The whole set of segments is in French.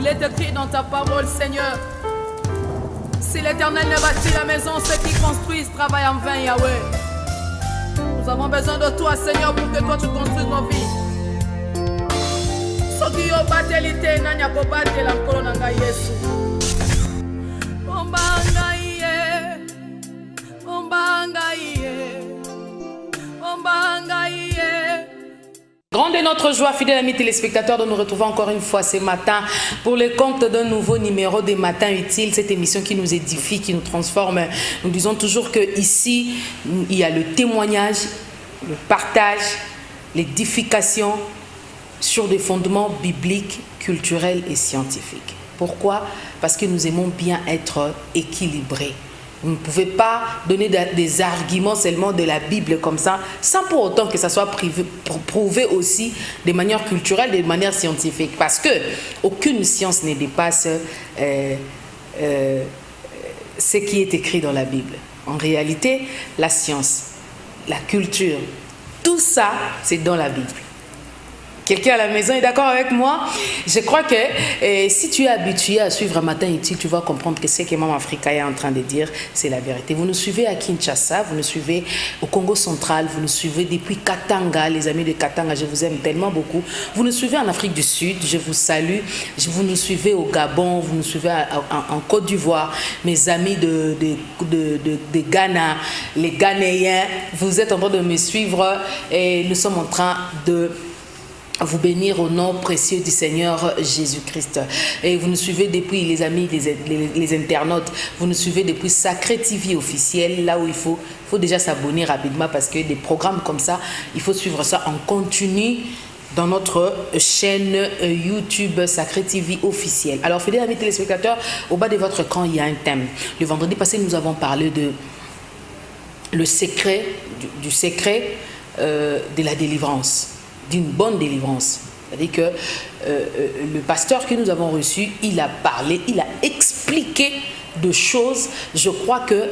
Il est écrit dans ta parole, Seigneur. Si l'Éternel ne bâtit la maison, ceux qui construisent travaillent en vain, Yahweh. Nous avons besoin de toi, Seigneur, pour que toi tu construises nos vies. Soki yo batelite nani akobatela nkolo na ngai Yesu. Ombanga iye, ombanga iye, ombanga iye. Grande est notre joie, fidèles amis téléspectateurs, de nous retrouver encore une fois ce matin pour le compte d'un nouveau numéro des Matins Utiles, cette émission qui nous édifie, qui nous transforme. Nous disons toujours qu'ici, il y a le témoignage, le partage, l'édification sur des fondements bibliques, culturels et scientifiques. Pourquoi? Parce que nous aimons bien être équilibrés. Vous ne pouvez pas donner des arguments seulement de la Bible comme ça, sans pour autant que ça soit prouvé aussi de manière culturelle, de manière scientifique. Parce que aucune science ne dépasse ce qui est écrit dans la Bible. En réalité, la science, la culture, tout ça, c'est dans la Bible. Quelqu'un à la maison est d'accord avec moi? Je crois que si tu es habitué à suivre un Matin Utile, tu vas comprendre que ce que Maman Africa est en train de dire, c'est la vérité. Vous nous suivez à Kinshasa, vous nous suivez au Congo central, vous nous suivez depuis Katanga, les amis de Katanga, je vous aime tellement beaucoup. Vous nous suivez en Afrique du Sud, je vous salue. Vous nous suivez au Gabon, vous nous suivez en Côte d'Ivoire, mes amis de Ghana, les Ghanéens, vous êtes en train de me suivre et nous sommes en train de vous bénir au nom précieux du Seigneur Jésus-Christ. Et vous nous suivez depuis, les amis, les internautes, vous nous suivez depuis Sacré TV officiel, là où il faut déjà s'abonner rapidement parce que des programmes comme ça, il faut suivre ça en continu dans notre chaîne YouTube Sacré TV officiel. Alors, fidèles amis téléspectateurs, au bas de votre écran, il y a un thème. Le vendredi passé, nous avons parlé de le secret, du secret de la délivrance, d'une bonne délivrance. C'est-à-dire que le pasteur que nous avons reçu, il a parlé, il a expliqué de choses. Je crois que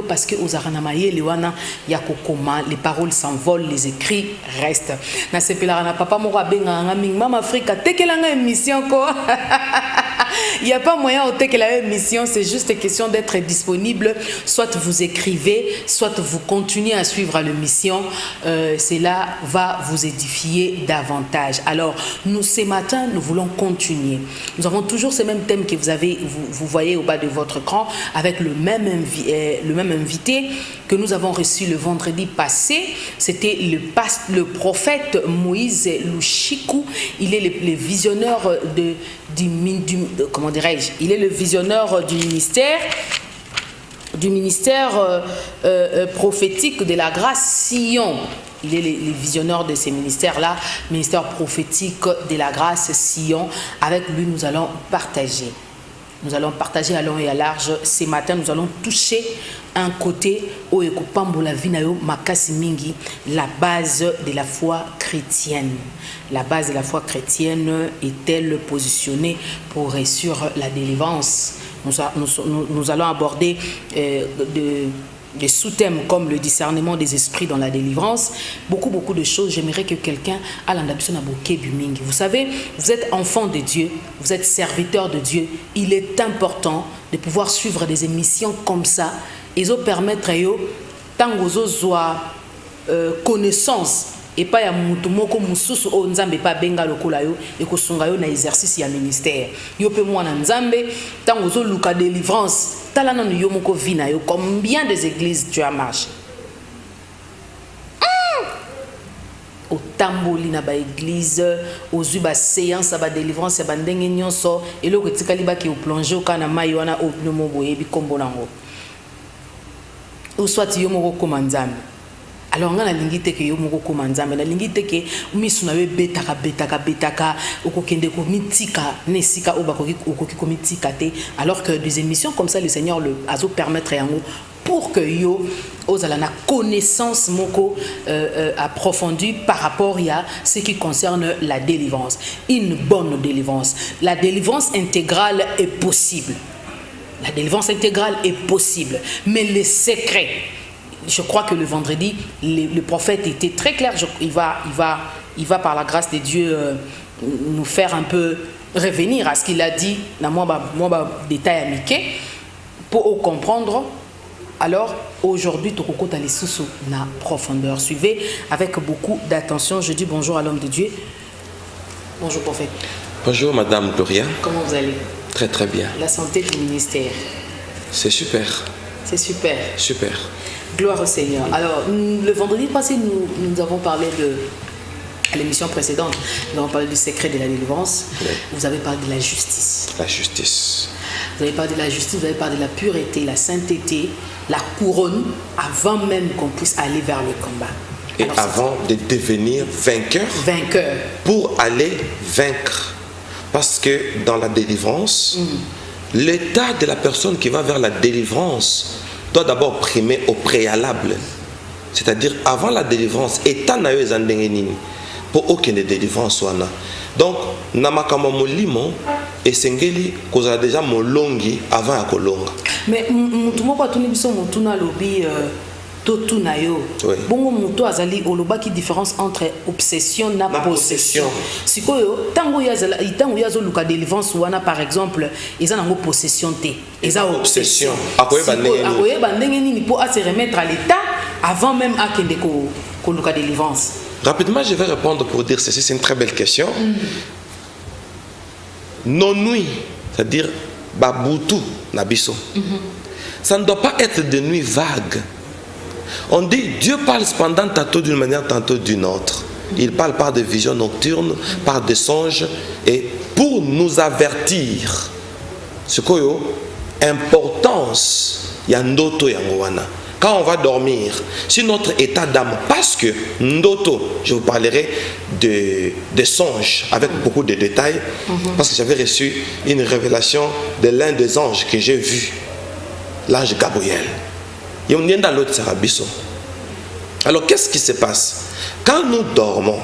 parce que aux Aranamaye, les paroles s'envolent, les écrits restent. Papa Maman Africa, émission quoi. Il n'y a pas moyen de que la émission, c'est juste question d'être disponible. Soit vous écrivez, soit vous continuez à suivre l'émission. Cela va vous édifier davantage. Alors, nous, ce matin, nous voulons continuer. Nous avons toujours ce même thème que vous voyez au bas de votre écran, avec le même invité que nous avons reçu le vendredi passé. C'était le prophète Moïse Lushiku. Il est le visionneur comment dirais-je, il est le visionneur du ministère prophétique de la grâce Sion. Il est le visionneur de ces ministères-là, ministère prophétique de la grâce Sion. Avec lui, nous allons partager. Nous allons partager à long et à large. Ce matin, nous allons toucher un côté au Ekopambola Vinayo Makasi Mingi, la base de la foi chrétienne. La base de la foi chrétienne est-elle positionnée pour réussir la délivrance? Nous allons aborder des sous-thèmes comme le discernement des esprits dans la délivrance. Beaucoup de choses. J'aimerais que quelqu'un à l'ambition à Boké Bumingi. Vous savez, vous êtes enfant de Dieu, vous êtes serviteur de Dieu. Il est important de pouvoir suivre des émissions comme ça. Ils ont permettre tant connaissance et pas ya mutu moko mususu o nzambe pa benga lokola yo et ko sunga yo na exercice ya ministère yo pe mwana nzambe tango zo luka délivrance tala nanu yo moko vina yo combien des églises tu as marché au tamboli na ba église aux ba séance ba délivrance ba ndenge nyonso et loko tikali ba ki o plonger au kana mai wana o no boye bi kombo nango ou soit yo moko komanzambe. Alors on a l'ingité que yo moko komanzambe na l'ingité que misu na we betaka okokende ko mitika nesika obakoki okoki ko mitika te, alors que des émissions comme ça le Seigneur le azo permettre yango pour que yo ozala na connaissance moko approfondie par rapport à ce qui concerne la délivrance, une bonne délivrance. La délivrance intégrale est possible. La délivrance intégrale est possible, mais les secrets, je crois que le vendredi, le prophète était très clair. Il va par la grâce de Dieu nous faire un peu revenir à ce qu'il a dit dans moi détail amiqué pour comprendre. Alors aujourd'hui Tokoko Talisusu na profondeur. Suivez avec beaucoup d'attention. Je dis bonjour à l'homme de Dieu. Bonjour prophète. Bonjour Madame Gloria. Comment vous allez? Très très bien. La santé du ministère. C'est super. C'est super. Super. Gloire au Seigneur. Alors le vendredi passé nous avons parlé à l'émission précédente, nous avons parlé du secret de la délivrance. Oui. Vous avez parlé de la justice. La justice. Vous avez parlé de la justice, vous avez parlé de la pureté, la sainteté, la couronne, avant même qu'on puisse aller vers le combat. Et alors, avant de devenir vainqueur. Vainqueur. Pour aller vaincre. Parce que dans la délivrance, l'état de la personne qui va vers la délivrance doit d'abord primer au préalable. C'est-à-dire avant la délivrance, état na yo ezandengenini. Pour aucune délivrance soit là. Donc, namakama molimo esengeli kozala déjà molongi avant ya kolonga. Mais mutu moko atuni biso mutu na lobi totu na yo. Bongo mutu azali oloba ki différence entre obsession na possession. Sikoyo tango yazo luka délivrance wana par exemple, eza nango possession te. Eza obsession. Akoyeba ndenge nini pour se remettre à l'état avant même akende ko luka délivrance. Rapidement, je vais répondre pour dire ceci, c'est une très belle question. Nos nuits, c'est-à-dire Babutu Nabiso, ça ne doit pas être de nuits vagues. On dit Dieu parle cependant tantôt d'une manière, tantôt d'une autre. Il parle par des visions nocturnes, par des songes, et pour nous avertir. Ce qu'il y a importance, il y a ndoto yangoana. Quand on va dormir, si notre état d'âme, parce que Ndoto, je vous parlerai de songes avec beaucoup de détails, parce que j'avais reçu une révélation de l'un des anges que j'ai vu, l'ange Gabriel. Et on est dans l'autre Sarabiso. Alors qu'est-ce qui se passe? Quand nous dormons,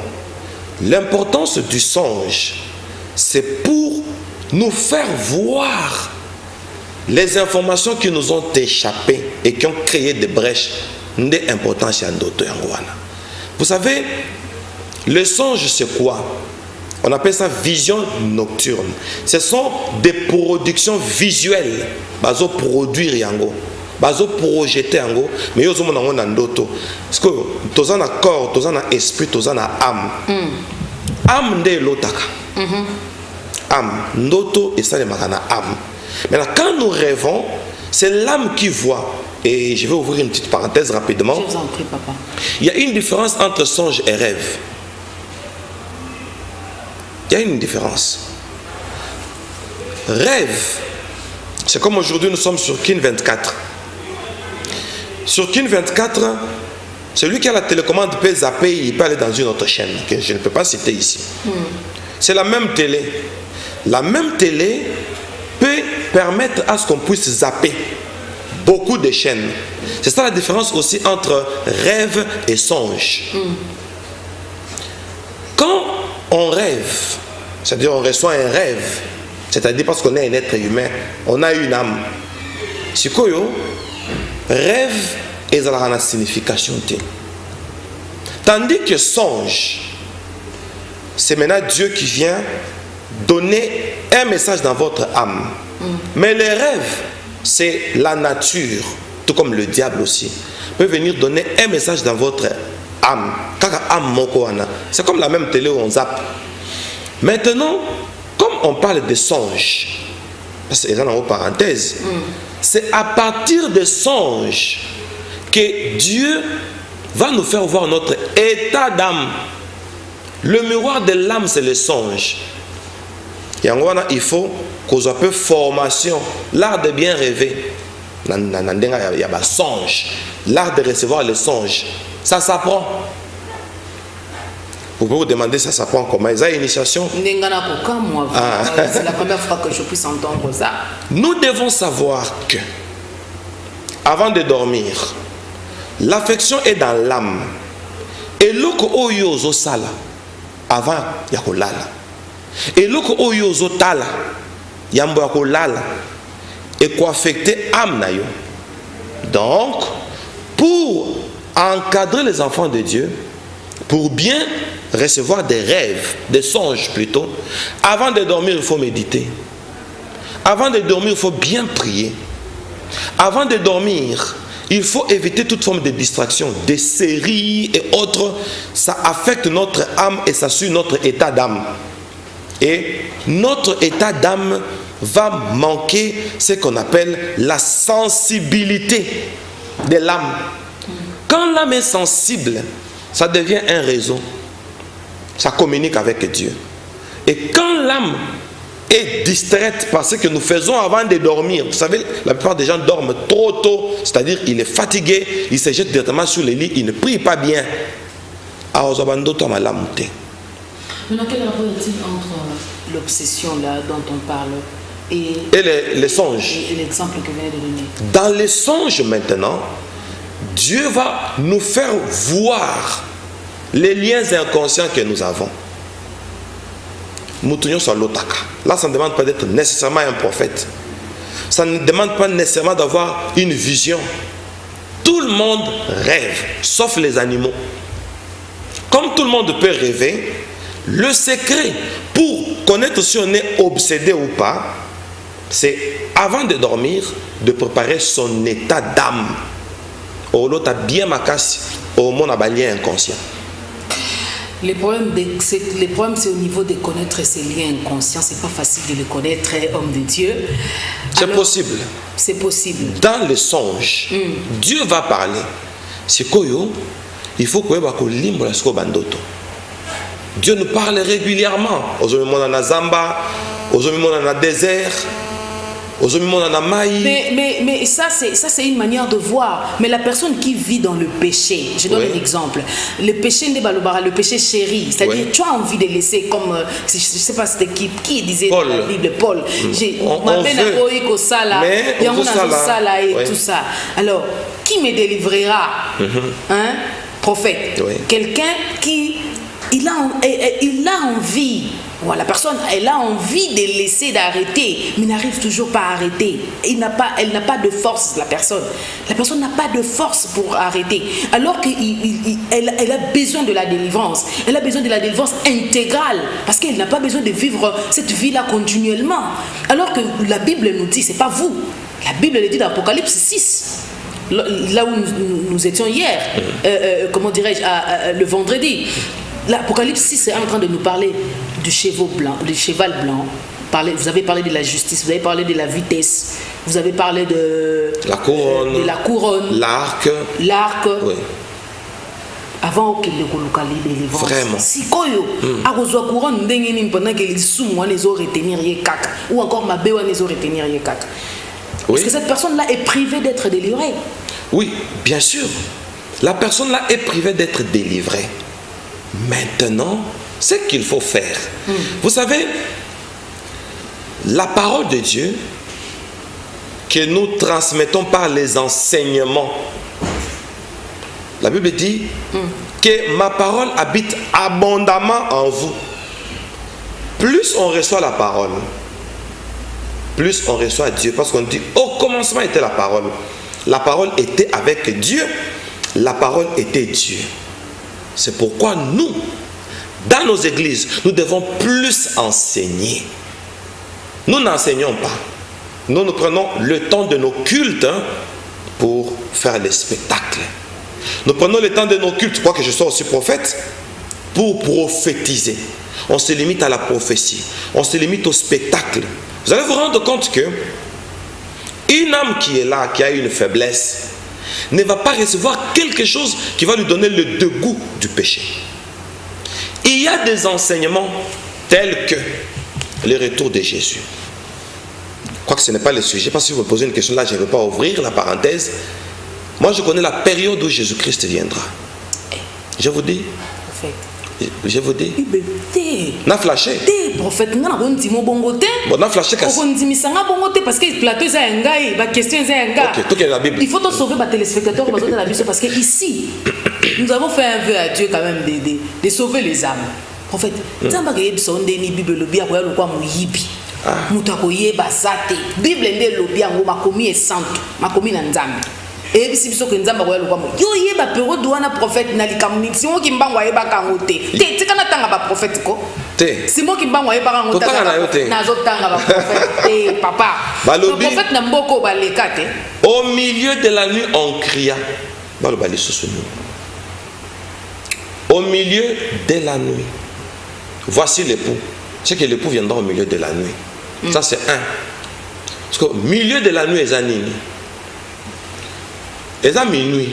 l'importance du songe, c'est pour nous faire voir les informations qui nous ont échappé et qui ont créé des brèches d'importance à Ndoto Yangoana. Vous savez, le songe c'est quoi? On appelle ça vision nocturne. Ce sont des productions visuelles. Bazo produire yango, bazo projeter yango, mais yo zomo nango na ndoto. Parce que toza na corps, toza na esprit, toza na âme. Âme nde lotaka. Âme, ndoto et ça le makana âme. Maintenant, quand nous rêvons, c'est l'âme qui voit. Et je vais ouvrir une petite parenthèse rapidement. Je vous en prie, papa. Il y a une différence entre songe et rêve. Il y a une différence. Rêve, c'est comme aujourd'hui nous sommes sur Kin 24. Sur Kin 24, celui qui a la télécommande peut zapper, il peut aller dans une autre chaîne que je ne peux pas citer ici. C'est la même télé. La même télé peut permettre à ce qu'on puisse zapper beaucoup de chaînes. C'est ça la différence aussi entre rêve et songe. Quand on rêve, c'est-à-dire on reçoit un rêve, c'est-à-dire parce qu'on est un être humain, on a une âme. Si koyo rêve et ça a une signification. Tandis que songe, c'est maintenant Dieu qui vient donner un message dans votre âme. Mais les rêves, c'est la nature, tout comme le diable aussi, peut venir donner un message dans votre âme. C'est comme la même télé où on zappe. Maintenant, comme on parle de songes, c'est dans parenthèse, c'est à partir des songes que Dieu va nous faire voir notre état d'âme. Le miroir de l'âme, c'est le songe. Il faut qu'on soit un peu formation, l'art de bien rêver. Il y a songe, l'art de recevoir les songes. Ça s'apprend. Vous pouvez vous demander ça s'apprend comment? Ils ont une initiation. C'est la première fois que je puisse entendre ça. Nous devons savoir que, avant de dormir, l'affection est dans l'âme. Et loko oyozo sala avant yakolala. Et loko oyozo tala yambo yakolala et quoi affecter âme na yo. Donc, pour encadrer les enfants de Dieu, pour bien recevoir des rêves, des songes plutôt, avant de dormir, il faut méditer. Avant de dormir, il faut bien prier. Avant de dormir, il faut éviter toute forme de distraction, des séries et autres. Ça affecte notre âme et ça suit notre état d'âme. Et notre état d'âme va manquer ce qu'on appelle la sensibilité de l'âme. Quand l'âme est sensible, ça devient un réseau. Ça communique avec Dieu. Et quand l'âme est distraite par ce que nous faisons avant de dormir, vous savez, la plupart des gens dorment trop tôt, c'est-à-dire il est fatigué, il se jette directement sur le lit, il ne prie pas bien. Maintenant, quel rapport est-il entre l'obsession là dont on parle et les songes? Et l'exemple que vous venez de donner. Dans les songes maintenant, Dieu va nous faire voir les liens inconscients que nous avons. Là, ça ne demande pas d'être nécessairement un prophète. Ça ne demande pas nécessairement d'avoir une vision. Tout le monde rêve, sauf les animaux. Comme tout le monde peut rêver, le secret pour connaître si on est obsédé ou pas, c'est avant de dormir, de préparer son état d'âme. L'autre a bien macassi au monde à balier inconscient. Le problème, c'est au niveau de connaître ces liens inconscients. C'est pas facile de les connaître, homme de Dieu. C'est possible. C'est possible. Dans les songes, Dieu va parler. C'est quoi, il faut que Dieu nous parle régulièrement. Aujourd'hui, on a Zamba, aujourd'hui, on a désert. Mais ça c'est une manière de voir. Mais la personne qui vit dans le péché, je donne un exemple. Le péché le péché chéri, c'est-à-dire tu as envie de laisser comme je ne sais pas c'était qui disait Paul. dans la Bible, Paul. On veut, ça et tout ça. Alors qui me délivrera, hein, prophète? Quelqu'un qui il a envie. Voilà, la personne, elle a envie de laisser d'arrêter, mais n'arrive toujours pas à arrêter. Elle n'a pas de force, la personne. La personne n'a pas de force pour arrêter. Alors qu'elle a besoin de la délivrance. Elle a besoin de la délivrance intégrale. Parce qu'elle n'a pas besoin de vivre cette vie-là continuellement. Alors que la Bible nous dit, c'est pas vous. La Bible le dit dans Apocalypse 6. Là où nous étions hier, comment dirais-je, le vendredi. L'Apocalypse 6 est en train de nous parler du cheval blanc. Vous avez parlé de la justice, vous avez parlé de la vitesse, vous avez parlé de la couronne, l'arc. Oui. Avant qu'il ne colocalise des délivrance. Vraiment. Si koyo, a reçoit couronne pendant que les sous moi les ont retenir kaka ou encore ma béwa les ont retenir kaka. Parce que cette personne-là est privée d'être délivrée. Oui, bien sûr. La personne-là est privée d'être délivrée. Maintenant, ce qu'il faut faire. Vous savez, la parole de Dieu que nous transmettons par les enseignements, la Bible dit que ma parole habite abondamment en vous. Plus on reçoit la parole, plus on reçoit Dieu. Parce qu'on dit, au commencement était la parole. La parole était avec Dieu. La parole était Dieu. C'est pourquoi nous, dans nos églises, nous devons plus enseigner. Nous n'enseignons pas. Nous prenons le temps de nos cultes pour faire les spectacles. Nous prenons le temps de nos cultes, je crois que je sois aussi prophète, pour prophétiser. On se limite à la prophétie. On se limite au spectacle. Vous allez vous rendre compte que une âme qui est là, qui a une faiblesse, ne va pas recevoir quelque chose qui va lui donner le dégoût du péché. Il y a des enseignements tels que le retour de Jésus. Je crois que ce n'est pas le sujet, parce que si vous me posez une question là, je ne vais pas ouvrir la parenthèse. Moi, je connais la période où Jésus-Christ viendra. Je vous dis. Je vous dis. N'a flashé. Prophète, on dit mon bon côté. Bon, n'a flashé qu'à. On dit misanga bon côté parce que plateau c'est un gars, la question c'est un gars. Ok, tout est la Bible. Il faut sauver les téléspectateurs parce que ici, nous avons fait un vœu à Dieu quand même de sauver les âmes. Prophète, t'as que yebisa onde ni Bible lobi akoya lokwa muyibi. Mutu akoyeba zate. Bible nde lobi yango makomi est santo, makomi na nzambe. Et si biso que nzamba koya lokwa mo yo yeba période wana prophète na likamni si mo kimbango ayeba kango te te kana tanga ba prophète ko te si mo kimbango ayeba kango te na zo tanga ba prophète te papa le prophète na mboko ba lekate au milieu de la nuit on cria balo bali sousunu au milieu de la nuit voici l'époux c'est que l'époux viendra au milieu de la nuit ça c'est un parce que au milieu de la nuit les années et à minuit,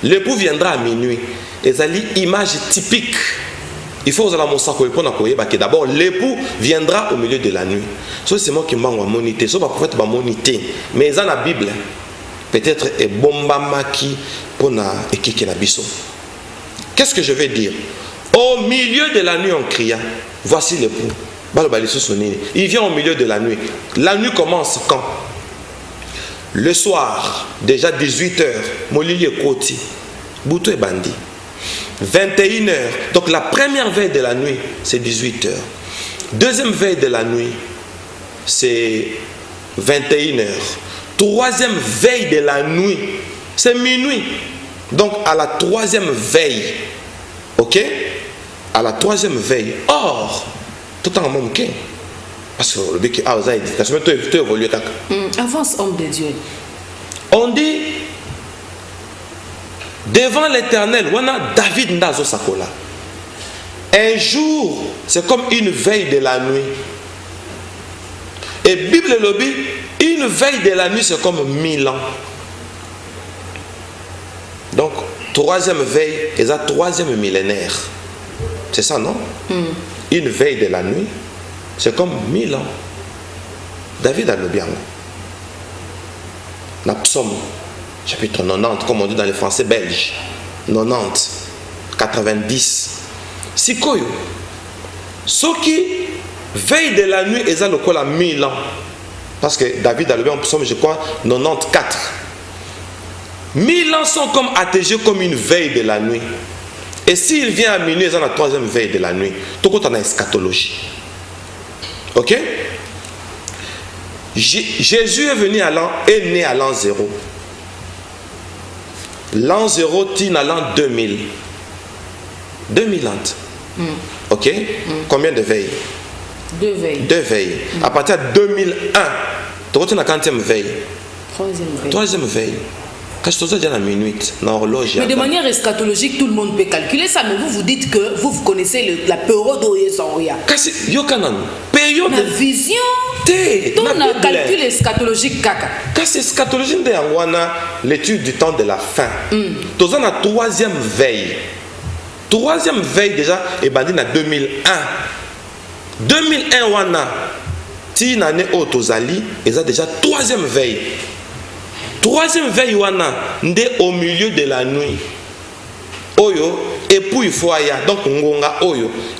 l'époux viendra à minuit. Et ça image typique. Il faut que d'abord l'époux viendra au milieu de la nuit. C'est moi qui m'a monité. C'est pas prophète m'a monité. Mais dans la Bible, peut-être et bombama qui pour na ekeke na biso. Qu'est-ce que je vais dire? Au milieu de la nuit on cria. Voici l'époux. Il vient au milieu de la nuit. La nuit commence quand? Le soir, déjà 18h, Molili et Koti, Boutou et Bandi. 21h, donc la première veille de la nuit, c'est 18h. Deuxième veille de la nuit, c'est 21h. Troisième veille de la nuit, c'est minuit. Donc à la troisième veille, ok? À la troisième veille, or, tout en même temps. Parce que le bec a osé évoluer. Avance, homme de Dieu. On dit devant l'Éternel, on a David Ndazo Sakola. Un jour, c'est comme une veille de la nuit. Et Bible lobby, une veille de la nuit, c'est comme 1000 ans. Donc, troisième veille, et ça, troisième millénaire. C'est ça, non? Une veille de la nuit. C'est comme 1000 ans. David a le bien. La psaume, chapitre 90, comme on dit dans les français belges. 90, 90. Si koyo, ce qui veille de la nuit, ils ont le col à 1000 ans. Parce que David a le bien en psaume, je crois, 94. 1000 ans sont comme attégés comme une veille de la nuit. Et s'il vient à minuit, ils ont la troisième veille de la nuit. Tout compte en eschatologie. Ok? Jésus est venu à est né à l'an 0. L'an 0 tient à l'an 2000. 2000 ans. Ok? Combien de veilles? 2 veilles. 2 veilles. À partir de 2001, tu retiens la 40e veille. 3e veille. 3e veille. Quand je te dis à la minuit, dans l'horloge. Mais de manière eschatologique, tout le monde peut calculer ça. Mais vous dites que vous connaissez la période où ils sont. Période de vision. On a calcul eschatologique kaka. Quand c'est eschatologique, on a l'étude du temps de la fin. Nous avons la 3e veille. 3e veille déjà, et bandit en 2001. 2001, on a. Si une année au Tozali, ils ont déjà 3e veille. 3e veille, on est au milieu de la nuit. Oyo, époux, il faut aller. Donc,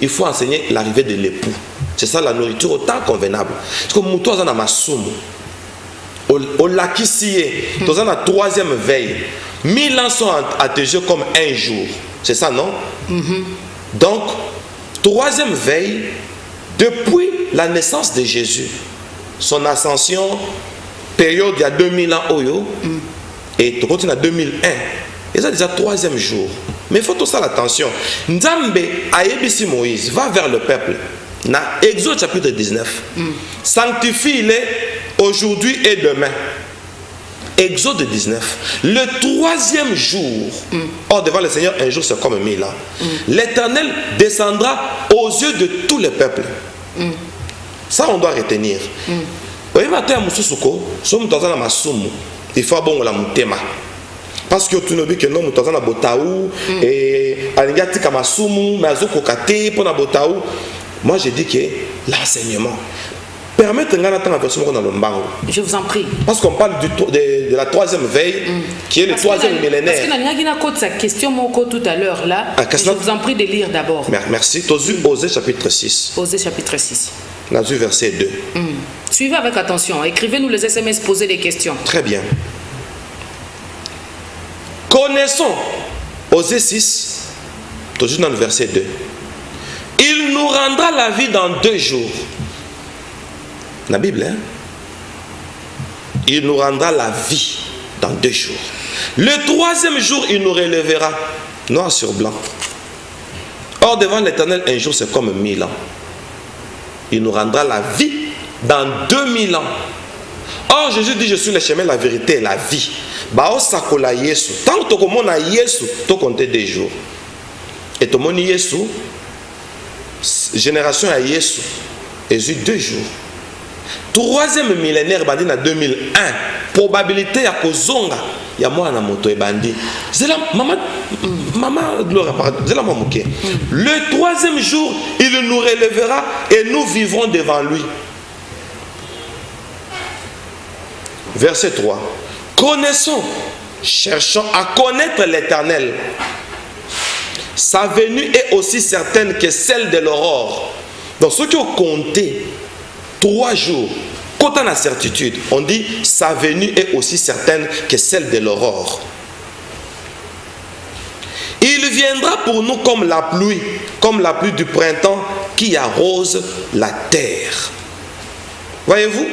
il faut enseigner l'arrivée de l'époux. C'est ça la nourriture autant convenable. Parce que nous sommes dans ma somme. Au lakissier, nous sommes dans la 3e veille. 1000 ans sont attégés comme un jour. C'est ça, non? Donc, 3e veille, depuis la naissance de Jésus, son ascension, période il y a 2000 ans, et tu continues à 2001. Et ça déjà 3e jour. Mais il faut tout ça l'attention. Nzambe Ayebisi Moïse va vers le peuple. Dans Exode chapitre 19. Sanctifie-les aujourd'hui et demain. Exode 19. Le 3e jour. Or devant le Seigneur, un jour c'est comme 1000 ans. L'Éternel descendra aux yeux de tous les peuples. Ça on doit retenir. Il faut bon la mutema. Parce que tu ne dis que non, tu as un botaou et alingati kamasumu, mazuko kate pour na botaou. Moi je dis que l'enseignement permet de gagner un version dans le mbango. Je vous en prie. Parce qu'on parle de la 3e veille, qui est le 3e millénaire. Parce que sa question tout à l'heure là. Je vous en prie de lire d'abord. Merci. Osée chapitre 6. Osée chapitre 6. Nazu verset 2. Suivez avec attention. Écrivez-nous les SMS, posez des questions. Très bien. Connaissons Osée 6, toujours dans le verset 2. Il nous rendra la vie dans 2 jours. La Bible, hein? Il nous rendra la vie dans 2 jours. Le troisième jour, il nous relèvera, noir sur blanc. Or, devant l'Éternel, un jour, c'est comme 1000 ans. Il nous rendra la vie dans 2000 ans. Or, Jésus dit, je suis le chemin, la vérité et la vie. Bao sakola Yesu. Tant que tu as Yesu, tu comptes des jours. Et tu as Yesu, génération à Yesu, Jésus 2 jours. Troisième millénaire, bandi na 2001. Probabilité à kozonga. Ya moi na moto e bandi. C'est la maman gloire. C'est la maman. Le troisième jour, il nous relèvera et nous vivrons devant lui. Verset 3. Connaissons, cherchons à connaître l'Éternel. Sa venue est aussi certaine que celle de l'aurore. Donc ceux qui ont compté 3 jours, quant à la certitude, on dit sa venue est aussi certaine que celle de l'aurore. Il viendra pour nous comme la pluie du printemps qui arrose la terre. Voyez-vous?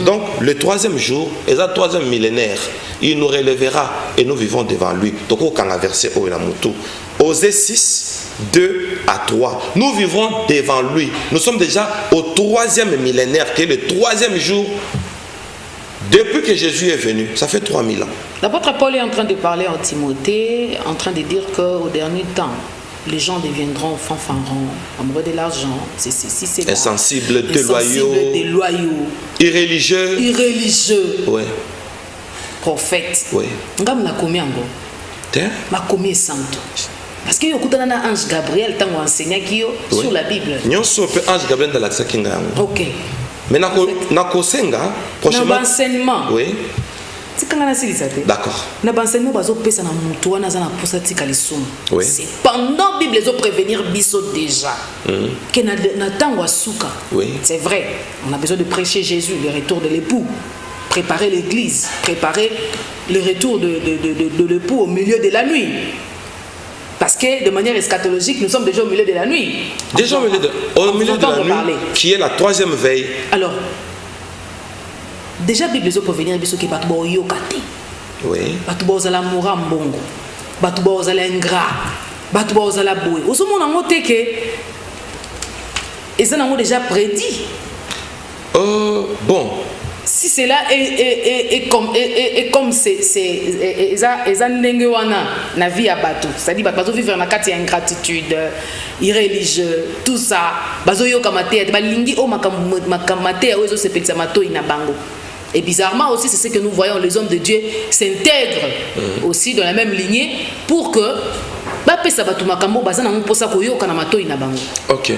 Donc le troisième jour, et le troisième millénaire, il nous relèvera et nous vivons devant lui. Donc au verset Osée 6, 2 à 3. Nous vivrons devant lui. Nous sommes déjà au troisième millénaire, qui est le troisième jour depuis que Jésus est venu. Ça fait 3000 ans. L'apôtre Paul est en train de parler en Timothée, en train de dire qu'au dernier temps, les gens deviendront fanfarons, amoureux de l'argent, c'est insensibles, déloyaux, irréligieux. Ouais. Prophète. Oui. Ngam na komi ango. Ma komi santo. Parce que yokutana na ange Gabriel tango enseignant qui sur la Bible. Nyonso pe ange Gabriel dans la kinga ango. OK. Mais na kosenga prochainement. Na enseignement. Oui. D'accord. Oui. C'est pendant la Bible les prévenir biso déjà. Oui. C'est vrai. On a besoin de prêcher Jésus, le retour de l'époux. Préparer l'église, préparer le retour de l'époux au milieu de la nuit. Parce que de manière eschatologique, nous sommes déjà au milieu de la nuit. Déjà au milieu de la nuit, qui est la troisième veille. Alors, déjà Bible les prévenir biso qui bat bo yokate. Oui. Bat bo zala moura mbongo. Bat bo zala ingrat. Bat bo zala boy. Au moment où on te que et ça n'a déjà prédit. Bon. Si cela est comme c'est na vie à bateau, c'est-à-dire bateau vivre na kati ingratitude, irréligieux, tout ça, bazo yo kamate, balingi o makamate o zo sepelisa mato ina bango. Et bizarrement aussi, c'est ce que nous voyons, les hommes de Dieu s'intègrent aussi dans la même lignée pour que ba pesa batu makambo baza na mposa koyo kana mato ina bango. OK.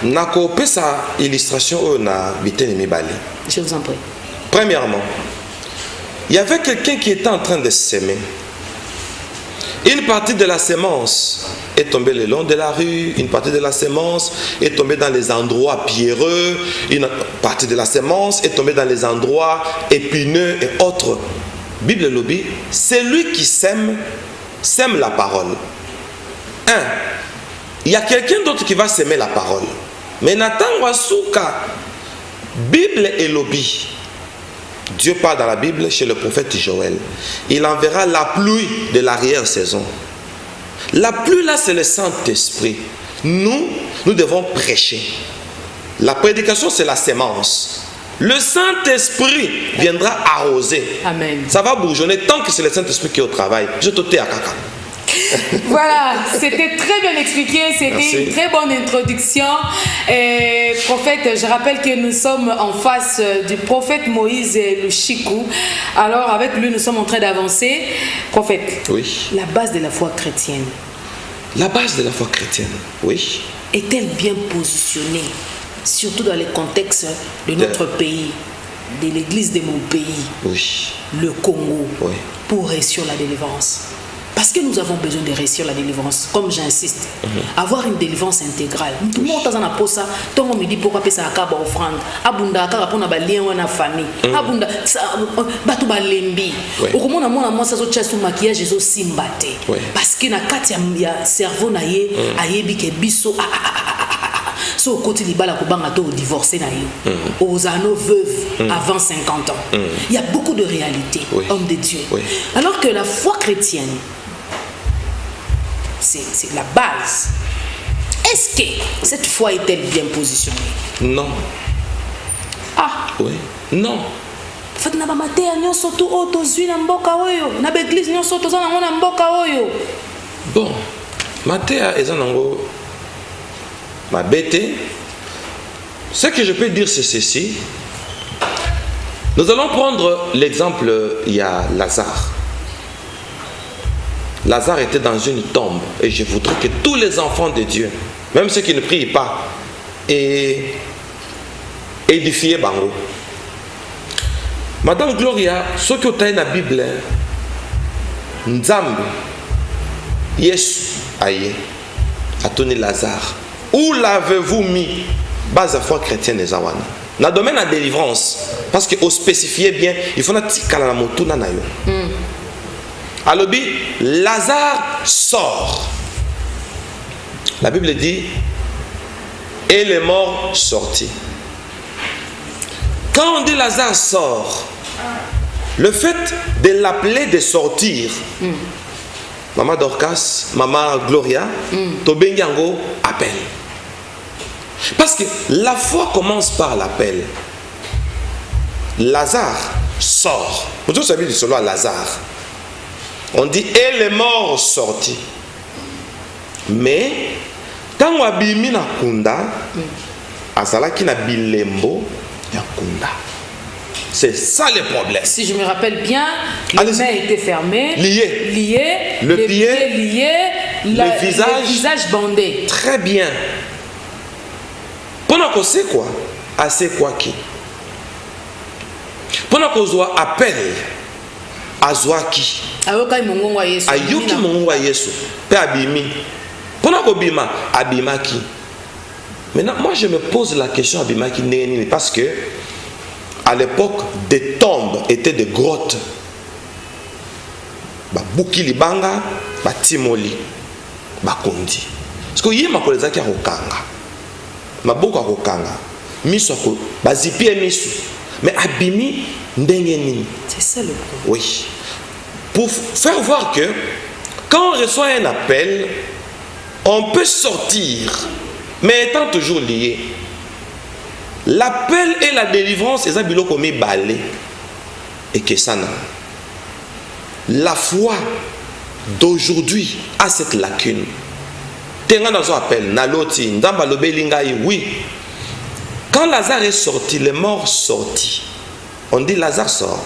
Nako pesa illustration na bitene mibali. Je vous en prie. Premièrement, il y avait quelqu'un qui était en train de s'aimer. Une partie de la sémence est tombée le long de la rue, une partie de la sémence est tombée dans les endroits pierreux, une partie de la sémence est tombée dans les endroits épineux et autres. Bible lobby, celui qui sème la parole. Il y a quelqu'un d'autre qui va s'aimer la parole. Mais Nathan Wasuka, Bible et lobby. Dieu parle dans la Bible chez le prophète Joël. Il enverra la pluie de l'arrière-saison. La pluie là, c'est le Saint-Esprit. Nous devons prêcher. La prédication, c'est la sémence. Le Saint-Esprit viendra arroser. Amen. Ça va bourgeonner tant que c'est le Saint-Esprit qui est au travail. Je te tais à caca. Voilà, c'était très bien expliqué, c'était une très bonne introduction. Et prophète, je rappelle que nous sommes en face du prophète Moïse Lushiku. Alors avec lui, nous sommes en train d'avancer. Prophète, oui. La base de la foi chrétienne. La base de la foi chrétienne, oui. Est-elle bien positionnée, surtout dans les contextes de notre pays, de l'église de mon pays, oui. Le Congo, oui. Pour réussir la délivrance? Parce que nous avons besoin de réussir la délivrance, comme j'insiste. Avoir une délivrance intégrale. Tout le monde a un peu ça. Tout le monde me dit pourquoi ça a une offrande. Abunda a un lien dans la famille. Abunda batu balembi. Au moment où on a ça sur maquillage et simbate. Parce que na kati ya cerveau na ye ayebi ke biso so koti libala kobanga to divorcer na yo aux anneaux veuves avant 50 ans. Il y a beaucoup de réalités, homme de Dieu. Alors que la foi chrétienne, c'est la base. Est-ce que cette foi est-elle bien positionnée? Non. Ah. Oui. Non. Fait na ba matéa nyonso to auto zui na mboka oyo, na ba église nyonso to za na mboka oyo. Bon, matéa ezanango ma bête. Ce que je peux dire c'est ceci. Nous allons prendre l'exemple, il y a Lazare. Lazare était dans une tombe et je voudrais que tous les enfants de Dieu, même ceux qui ne prient pas, édifier bango. Madame Gloria, ce que tu as dans la Bible, Nzambe, Yesu, aïe, a tourné Lazare. Où l'avez-vous mis? Base à foi chrétienne des Awana. Dans le domaine de la délivrance, parce qu'on spécifiait bien, il faut que la moto na yo. Alors, Lazare sort. La Bible dit, et les morts sortis. Quand on dit Lazare sort, le fait de l'appeler de sortir, Maman Dorcas, Maman Gloria, Tobengango appelle. Parce que la foi commence par l'appel. Lazare sort. Vous savez du solo à Lazare. On dit et les morts sortis. Mais quand on a bimi na kunda, azalaki na bilembo ya kunda. C'est ça le problème. Si je me rappelle bien, les mains étaient fermées, liées, le pied lié, le visage bandé. Très bien. Pendant qu'on sait quoi, assez quoi qui. Pendant qu'on soit appel à Zwaki. Ayuki mongwa Yesu. Pe abimi. Pendant qu'on bima abimaki. Maintenant, moi je me pose la question abimaki neni parce que à l'époque, des tombes étaient des grottes. Buki libanga, timoli, kondi. Parce que yé ma koleza ki akokanga. Maboko akokanga. Miso ako bazipi miso. Mais abimi ndenge nini. C'est ça le problème. Oui. Pour faire voir que quand on reçoit un appel, on peut sortir, mais étant toujours lié. L'appel et la délivrance, ils ont commis balé. Et que ça n'a. La foi d'aujourd'hui a cette lacune. Tenga dans un appel, Naloti, Ndamba Lobelingaï, oui. Quand Lazare est sorti, les morts sortis. On dit Lazare sort.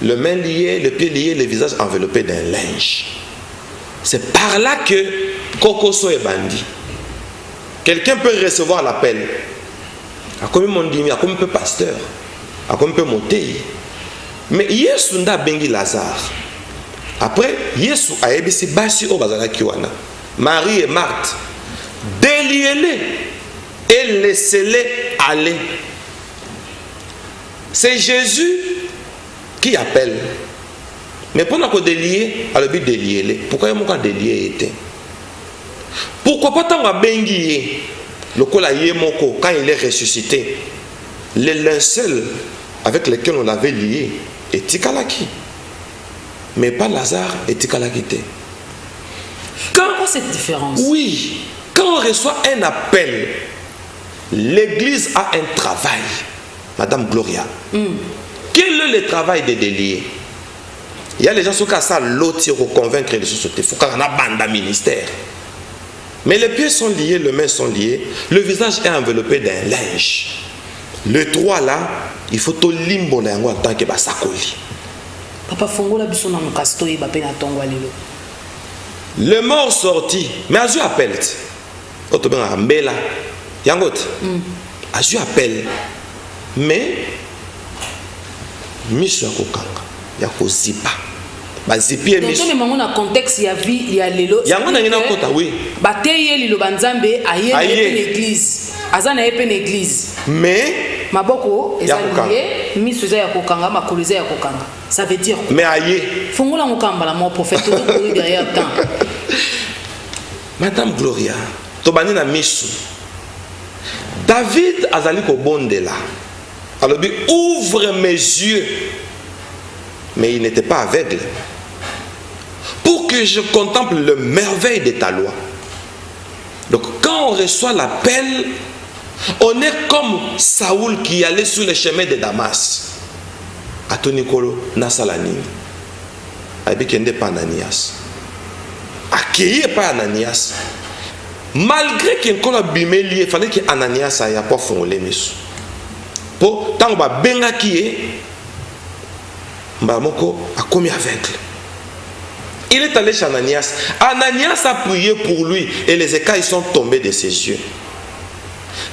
Le main lié, le pied lié, le visage enveloppé d'un linge. C'est par là que Kokoso est bandit. Quelqu'un peut recevoir l'appel. A comme mon dimi, a comme un peu pasteur, a comme un peu monté. Mais Yesu nda bengi Lazare. Après, Yesu a ebisi basi o bazala kiwana. Marie et Marthe, déliez-les et laissez-les aller. C'est Jésus qui appelle. Mais pendant qu'on délie, alors il déliez-les. Pourquoi il y a délié était? Pourquoi pas tant à bengi? Le kola yemoko, quand il est ressuscité, les linceuls avec lesquels on l'avait lié est tikalaki. Mais pas Lazare et tikalaki. Pourquoi cette différence? Oui, quand on reçoit un appel, l'église a un travail. Madame Gloria, quel est le travail des déliés? Il y a les gens qui ont ça l'autre pour convaincre les sociétés. Il faut qu'on ait un bande ministère. Mais les pieds sont liés, les mains sont liées, le visage est enveloppé d'un linge. Le 3 là, il faut tout limbo en tant que basakoli. Papa Fongo la biso na mukasto e ba pena tongwa lelo. Le mort sorti, mais Azu appelle. Oto ben ambela. Yangot. Azu appelle. Mais miso akokanga, yakozipa. Bazipi e miso. Donc même on a contexte ya vie, il y a lelo. Yango na ngina kota oui. Bateye lilo banzambe aye l'église. Azana epe l'église. Mais maboko ezalié miso za ya kokanga makolo za ya kokanga. Ça veut dire mais aye. Fongola ngokamba la mon prophète tout courir derrière temps. Madame Gloria, tobani na miso. David azali kobondela. Alors il ouvre mes yeux, mais il n'était pas aveugle, pour que je contemple le merveille de ta loi. Donc quand on reçoit l'appel, on est comme Saoul qui allait sur le chemin de Damas. Atonikolo Nasalanini. Abikende pas Ananias. Accueilli par Ananias. Malgré qu'il y ait un bimeli, il fallait que Ananias aille pas fongoler misu. Pour tant que benga qui est, Mbamoko a commis aveugle. Il est allé chez Ananias. Ananias a prié pour lui et les écailles sont tombés de ses yeux.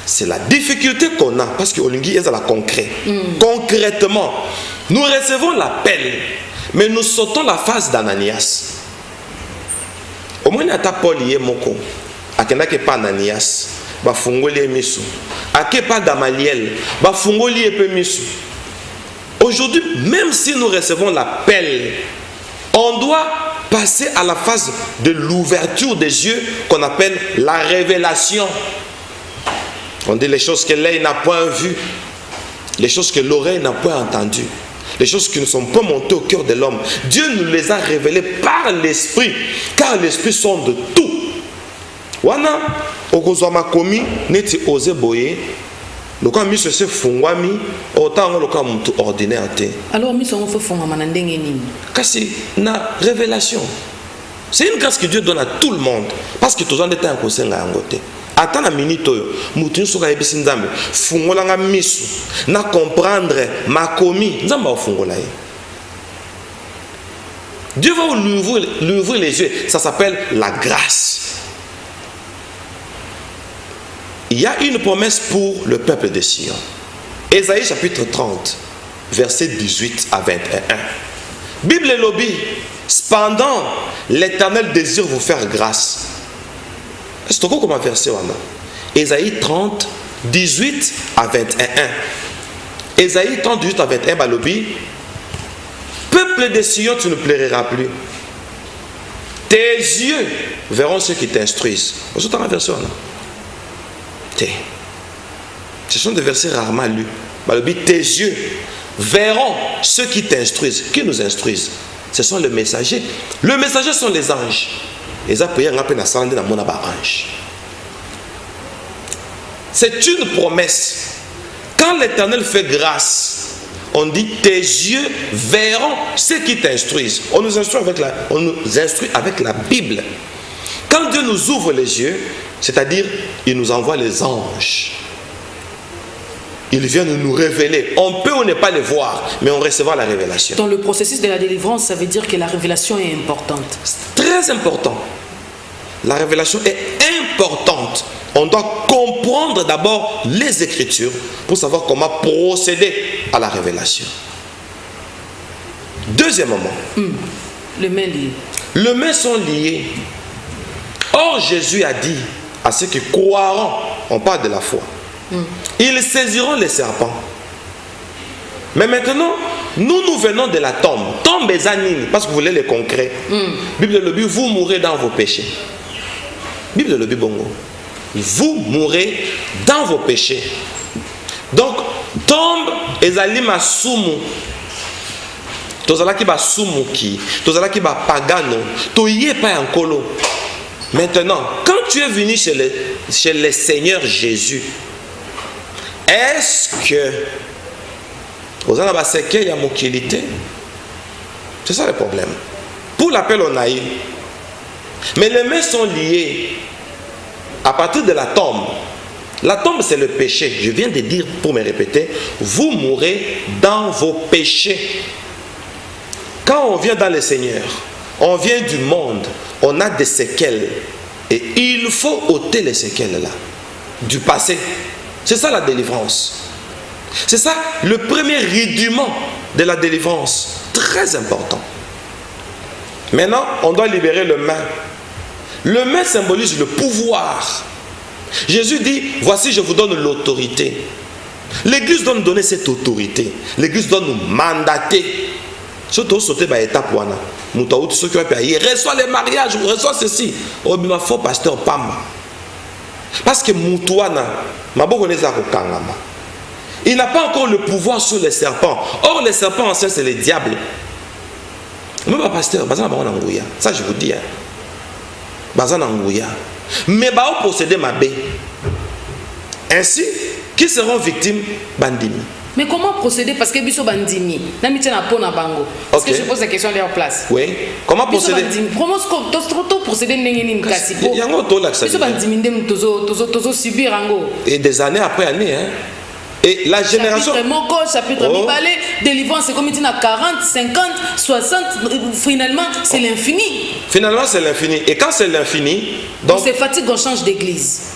C'est la difficulté qu'on a parce qu'Olingi est à la concret. Concrètement, nous recevons l'appel, mais nous sautons la phase d'Ananias. Au moins, il n'y a pas Paul y est moko. Akenda ke pas Ananias, ba fungoli misu. Ake pas Gamaliel, ba fungoli pe misu. Aujourd'hui, même si nous recevons l'appel, on doit passer à la phase de l'ouverture des yeux qu'on appelle la révélation. On dit les choses que l'œil n'a point vues, les choses que l'oreille n'a point entendues, les choses qui ne sont pas montées au cœur de l'homme. Dieu nous les a révélées par l'Esprit, car l'Esprit sonde tout. Wana okozoma komi neti oze boye loka miso se fungwami autant loka muntu ordinaire te. Alors miso on fait fungwama na ndenge nini? Kasi na révélation. C'est une grâce que Dieu donne à tout le monde parce que tous en état en kosenga yangote. Ata na minute oyo mutu nsoka yebisi nzambe fungola nga miso na comprendre makomi nzambe ofungola ye. Dieu va lui ouvrir les yeux. Ça s'appelle la grâce. Il y a une promesse pour le peuple de Sion. Ésaïe chapitre 30, versets 18 à 21. Bible et lobby. Cependant, l'Éternel désire vous faire grâce. C'est encore comme un verset. Ésaïe 30, 18 à 21. Ésaïe 30, 18 à 21, balobi. Peuple de Sion, tu ne plairas plus. Tes yeux verront ceux qui t'instruisent. Vous avez un verset. Ce sont des versets rarement lus. Tes yeux verront ceux qui t'instruisent. Qui nous instruisent? Ce sont les messagers. Les messagers sont les anges. C'est une promesse. Quand l'Éternel fait grâce, on dit tes yeux verront ceux qui t'instruisent. On nous instruit avec la Bible. Quand Dieu nous ouvre les yeux, c'est-à-dire il nous envoie les anges. Ils viennent nous révéler. On peut ou ne pas les voir, mais on recevra la révélation. Dans le processus de la délivrance, ça veut dire que la révélation est importante. C'est très important. La révélation est importante. On doit comprendre d'abord les Écritures pour savoir comment procéder à la révélation. Deuxièmement, les mains liées. Les mains sont liées. Or, Jésus a dit à ceux qui croiront, on parle de la foi, ils saisiront les serpents. Mais maintenant, nous venons de la tombe. Tombe est anine, parce que vous voulez le concret. Bible le but, vous mourrez dans vos péchés. Bible le but bongo. Vous mourrez dans vos péchés. Donc, tombe est alima sumu. Tozala ki ba sumu ki, tozala ki ba pagano, toye pa yankolo. Maintenant, quand tu es venu chez le Seigneur Jésus, est-ce que vous avez un séquelle à mokilité? C'est ça le problème. Pour l'appel, on a eu. Mais les mains sont liées à partir de la tombe. La tombe, c'est le péché. Je viens de dire, pour me répéter, vous mourrez dans vos péchés. Quand on vient dans le Seigneur, on vient du monde, on a des séquelles. Et il faut ôter les séquelles là, du passé. C'est ça la délivrance. C'est ça le premier rudiment de la délivrance. Très important. Maintenant, on doit libérer le main. Le main symbolise le pouvoir. Jésus dit, voici je vous donne l'autorité. L'Église doit nous donner cette autorité. L'Église doit nous mandater. Surtout sauter par étape. Il reçoit les mariages, il reçoit ceci. Oh, mais il faut pasteur Pamba. Parce que Moutouana, il n'a pas encore le pouvoir sur les serpents. Or, les serpents anciens, c'est les diables. Même pas pasteur, ça je vous dis. Mais ils posséder ma baie. Ainsi, qui seront victimes bandimi. Mais comment procéder? Parce que biso bandimi, nami tena pona bango. Parce que je pose la question à leur place. Oui. Comment procéder? Comment procéder n'engeni mkasi po? Biso bandimi ndem tozo subir ango. Et des années après années, hein. Et la génération. Chapitre Mibale, délivrance, c'est comme il dit 40, 50, 60, finalement c'est l'infini. Finalement c'est l'infini. Et quand c'est l'infini, donc. On se fatigue, on change d'église.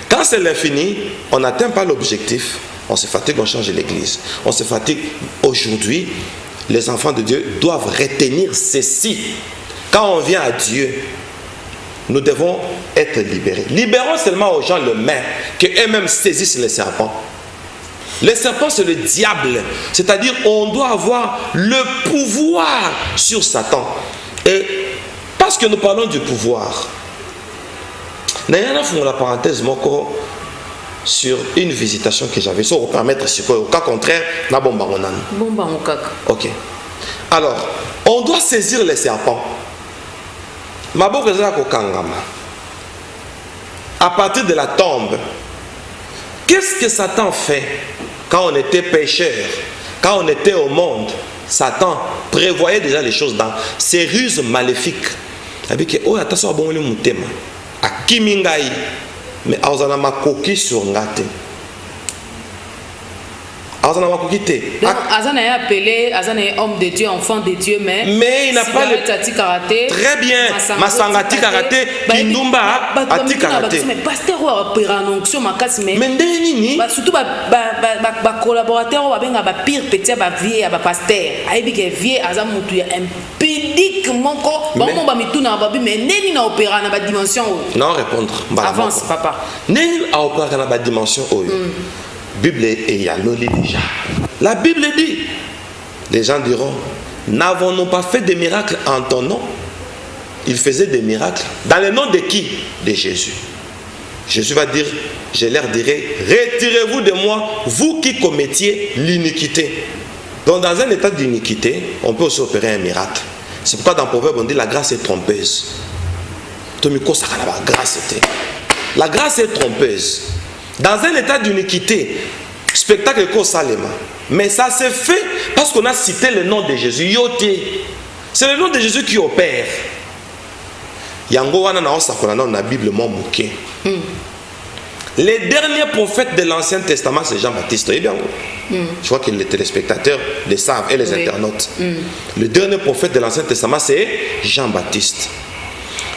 Quand c'est l'infini, on n'atteint pas l'objectif. On se fatigue, on change l'église. On se fatigue. Aujourd'hui, les enfants de Dieu doivent retenir ceci. Quand on vient à Dieu, nous devons être libérés. Libérons seulement aux gens le main, qu'eux-mêmes saisissent les serpents. Les serpents, c'est le diable. C'est-à-dire, on doit avoir le pouvoir sur Satan. Et parce que nous parlons du pouvoir, Nayana font la parenthèse, moko, sur une visitation que j'avais, sans vous permettre, au cas contraire, na bomba monan. Bomba mon caca. Ok. Alors, on doit saisir les serpents. À partir de la tombe, qu'est-ce que Satan fait quand on était pécheur, quand on était au monde? Satan prévoyait déjà les choses dans ses ruses maléfiques. Avec oh attention à bon le mutema, à kimingai, mais à ozana makoki sur ngate. Donc, Azan est appelé, Azan est homme de Dieu, enfant de Dieu, mais il n'a pas le karaté. Très bien. Masangati karaté, Kindumba ati karaté. Mais pasteur ou opéra onction makasi mais. Mais ndeni surtout ba collaborateur ou ba pire petit ba vieux ba pasteur. Aibi que vieux Azan mutu impédique moko ba mituna ba mais ndeni na opéra na ba dimension. Non répondre. Avance papa. Ndeni a opéra na ba dimension oyo. Bible et Yaloli déjà. La Bible dit, les gens diront, n'avons-nous pas fait des miracles en ton nom? Il faisait des miracles. Dans le nom de qui? De Jésus. Jésus va dire, je leur dirai, retirez-vous de moi, vous qui commettiez l'iniquité. Donc dans un état d'iniquité, on peut aussi opérer un miracle. C'est pourquoi dans Proverbe on dit, la grâce est trompeuse. La grâce est trompeuse. Dans un état d'iniquité, spectacle comme Salema. Mais ça s'est fait parce qu'on a cité le nom de Jésus. Yoté. C'est le nom de Jésus qui opère. Yango wana na osakona na Bible mo muke. Les derniers prophètes de l'Ancien Testament, c'est Jean-Baptiste. Je crois que les téléspectateurs le savent et les internautes. Le dernier prophète de l'Ancien Testament, c'est Jean-Baptiste.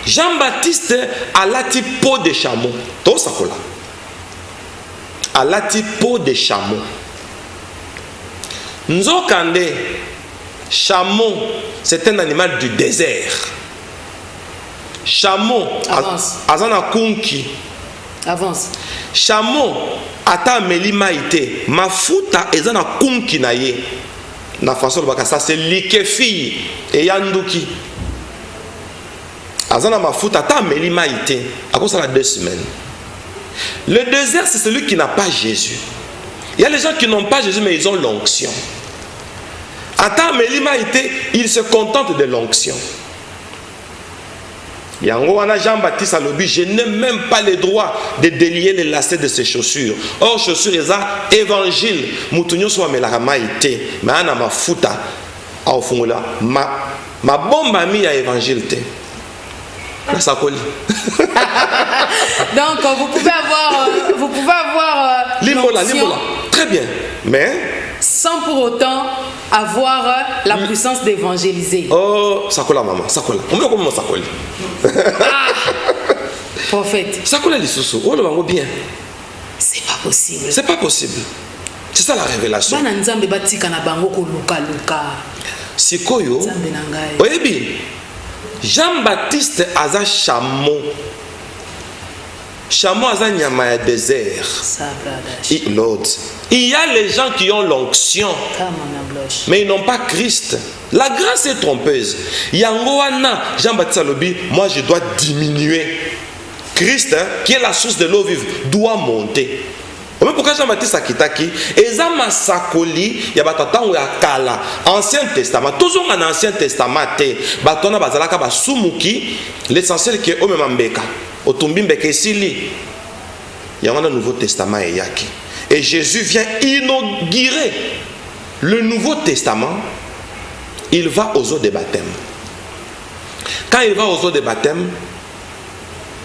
Jean-Baptiste a la peau de chameau. Tout ça à la peau de chameau. Nzokande, chameau, c'est un animal du désert. Chameau, azana kunki. Avance. Chameau, ata melima ite, mafuta ezana kunki na ye. Na façon de ça c'est likefi et yanduki. Azana mafuta ata melima ite. À cause de 2 semaines. Le désert, c'est celui qui n'a pas Jésus. Il y a les gens qui n'ont pas Jésus, mais ils ont l'onction. Attends, mais l'humanité, ils se contentent de l'onction. Yangoana Jean-Baptiste a l'objet, je n'ai même pas le droit de délier les lacets de ses chaussures. Or, chaussures, ils ont évangile. Moutounio soit melahamaïté, mais ana ma futa, au fond là, ma bombe amie a évangile. Ça colle. Donc vous pouvez avoir l'imola. Très bien. Mais sans pour autant avoir la puissance d'évangéliser. Oh, ça colle maman, ça colle. Comment ça colle? Prophète. Ça colle les sous. Oh, le bango bien. C'est pas possible. C'est pas possible. C'est ça la révélation. Bana nzambe batika na bango ko luka. Sikoyo. Nzambe na ngai. Oyebi. Jean-Baptiste aza chameau. Chameau aza nyama ya désert. Il y a les gens qui ont l'onction, mais ils n'ont pas Christ. La grâce est trompeuse. Yangoana, Jean-Baptiste alobi, moi je dois diminuer. Christ, qui est la source de l'eau vive, doit monter. Même pourquoi Jean-Baptiste a kitaki, Eza masakoli, ya batatan ya kala, Ancien Testament, toujours en Ancien Testament, batona bazalaka basumuki, l'essentiel qui est au même mbeka, au tumbimbeke sili, il y a un Nouveau Testament et yaki. Et Jésus vient inaugurer le Nouveau Testament. Il va aux eaux de baptême. Quand il va aux eaux de baptême,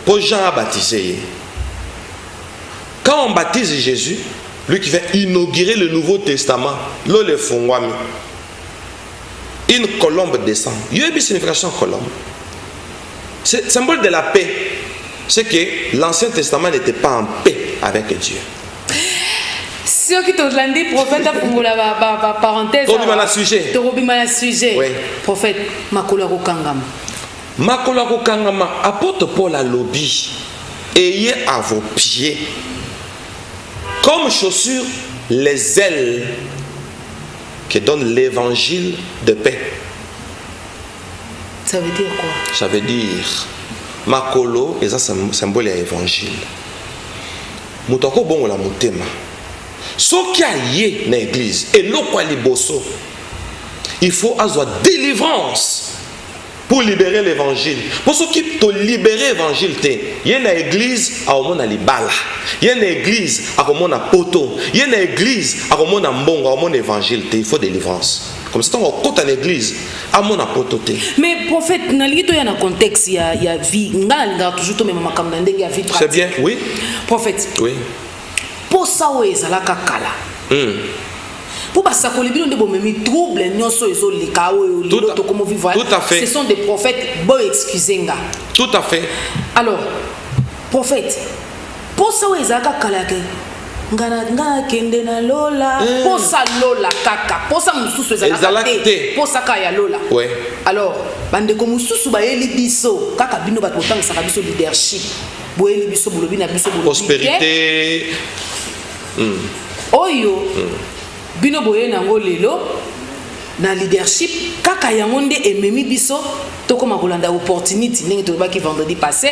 pour Jean a baptisé. Quand on baptise Jésus, lui qui vient inaugurer le Nouveau Testament, le fongwami, une colombe descend. Il y a une signification colombe. C'est symbole de la paix. C'est que l'Ancien Testament n'était pas en paix avec Dieu. Si on quitte Oslandi, prophète, pour la parenthèse. Torobimana sujet. Oui. Prophète, Makola Kangama. Makola Kangama, apôtre Paul a lobby. Ayez à vos pieds, comme chaussures, les ailes qui donnent l'évangile de paix. Ça veut dire quoi? Ça veut dire, Makolo, et ça c'est un symbole de l'évangile. Moutako bon la moutema. Ce qui a yé dans l'église, et l'okwa liboso, il faut avoir délivrance pour libérer l'évangile. Pour ceux qui te libérer l'évangile, il y a une église à Omona Libala, il y a une église à Omona Poto, il y a une église à Omona Mbongo, à Omona évangile, il faut délivrance. Comme ça, on compte en église à Omona Poto. Mais prophète, il y a un contexte, il y a vie, il y a toujours tout le même il y a vie pratique. C'est bien, oui. Prophète, oui. Pour ça, où est-ce que pour ça que les gens de troubles, tout à fait. Ce sont des prophètes. Bon, excusez-moi. Tout à fait. Alors, prophète, pour ça où est-ce que ngana kende na lola posa lola kaka posa mususu ezalakate posa kaya lola. Ouais. Alors bande ko mususu ba yeli biso kaka bino ba totangisa biso leadership boyeli biso bolobi na biso bolobi prospérité oyo bino boye nango lelo na leadership kaka yango nde ememi biso tokoma kolanda opportunity ndenge tobaki vendredi passé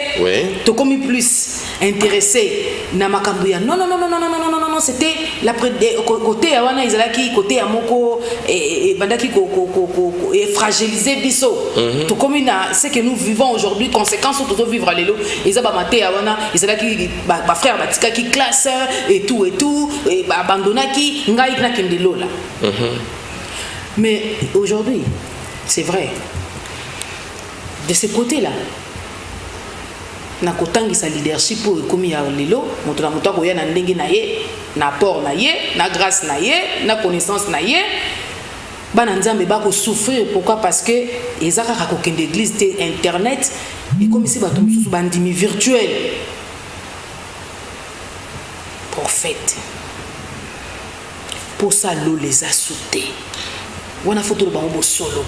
tokomi plus intéressé na makambo ya non c'était la côté ya wana izalaki côté ya moko et bandaki ko fragiliser biso tokomi na ce que nous vivons aujourd'hui conséquence to vivre lelo eza ba maté ya wana izalaki ba frère batika ki classe et tout et abandonnaki ngai na kendelo là. Mais aujourd'hui, c'est vrai, de ce côté-là, na kotangi sa leadership pour comme ya lelo, moto na moto ko ya na ndenge na ye, na apport na ye, na grâce na ye, na connaissance na ye, bana nzambe ba ko souffrir pourquoi parce que ezaka ka ko kende église te internet et comme si bato mususu bandimi virtuel. Prophète. Pour ça l'eau les a sautés. On a photo de bango solo.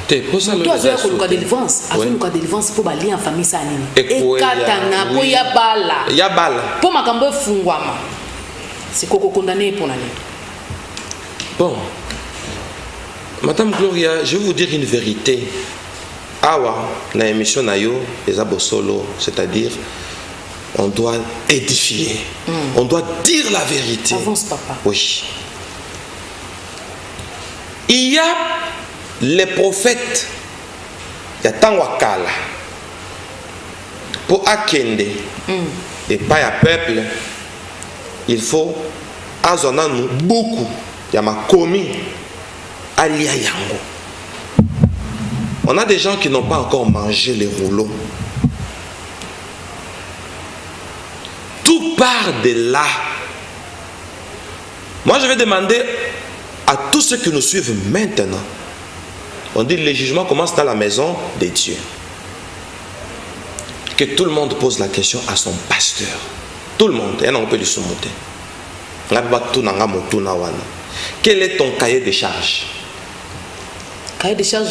Te posa le. Toi tu as coloca délivrance, avec coloca délivrance pour ba lien en famille ça nini. Et katanga po ya bala. Ya bala. Pour makambo fungwama. C'est koko condamné pour l'année. Bon. Madame Gloria, je vais vous dire une vérité. Awa na émission na yo ezabo solo, c'est-à-dire on doit édifier. On doit dire la vérité. Avance papa. Oui. Il y a les prophètes, il y a Tangwakala, pour Akende, et pas à peuple, il faut azona nous beaucoup, il y a ma commis, Alia Yango. On a des gens qui n'ont pas encore mangé les rouleaux. Tout part de là. Moi je vais demander à tous ceux qui nous suivent maintenant, on dit que le jugement commence dans la maison de Dieu. Que tout le monde pose la question à son pasteur. Tout le monde, et on peut le surmonter. Quel est ton cahier de charge? Cahier de charge,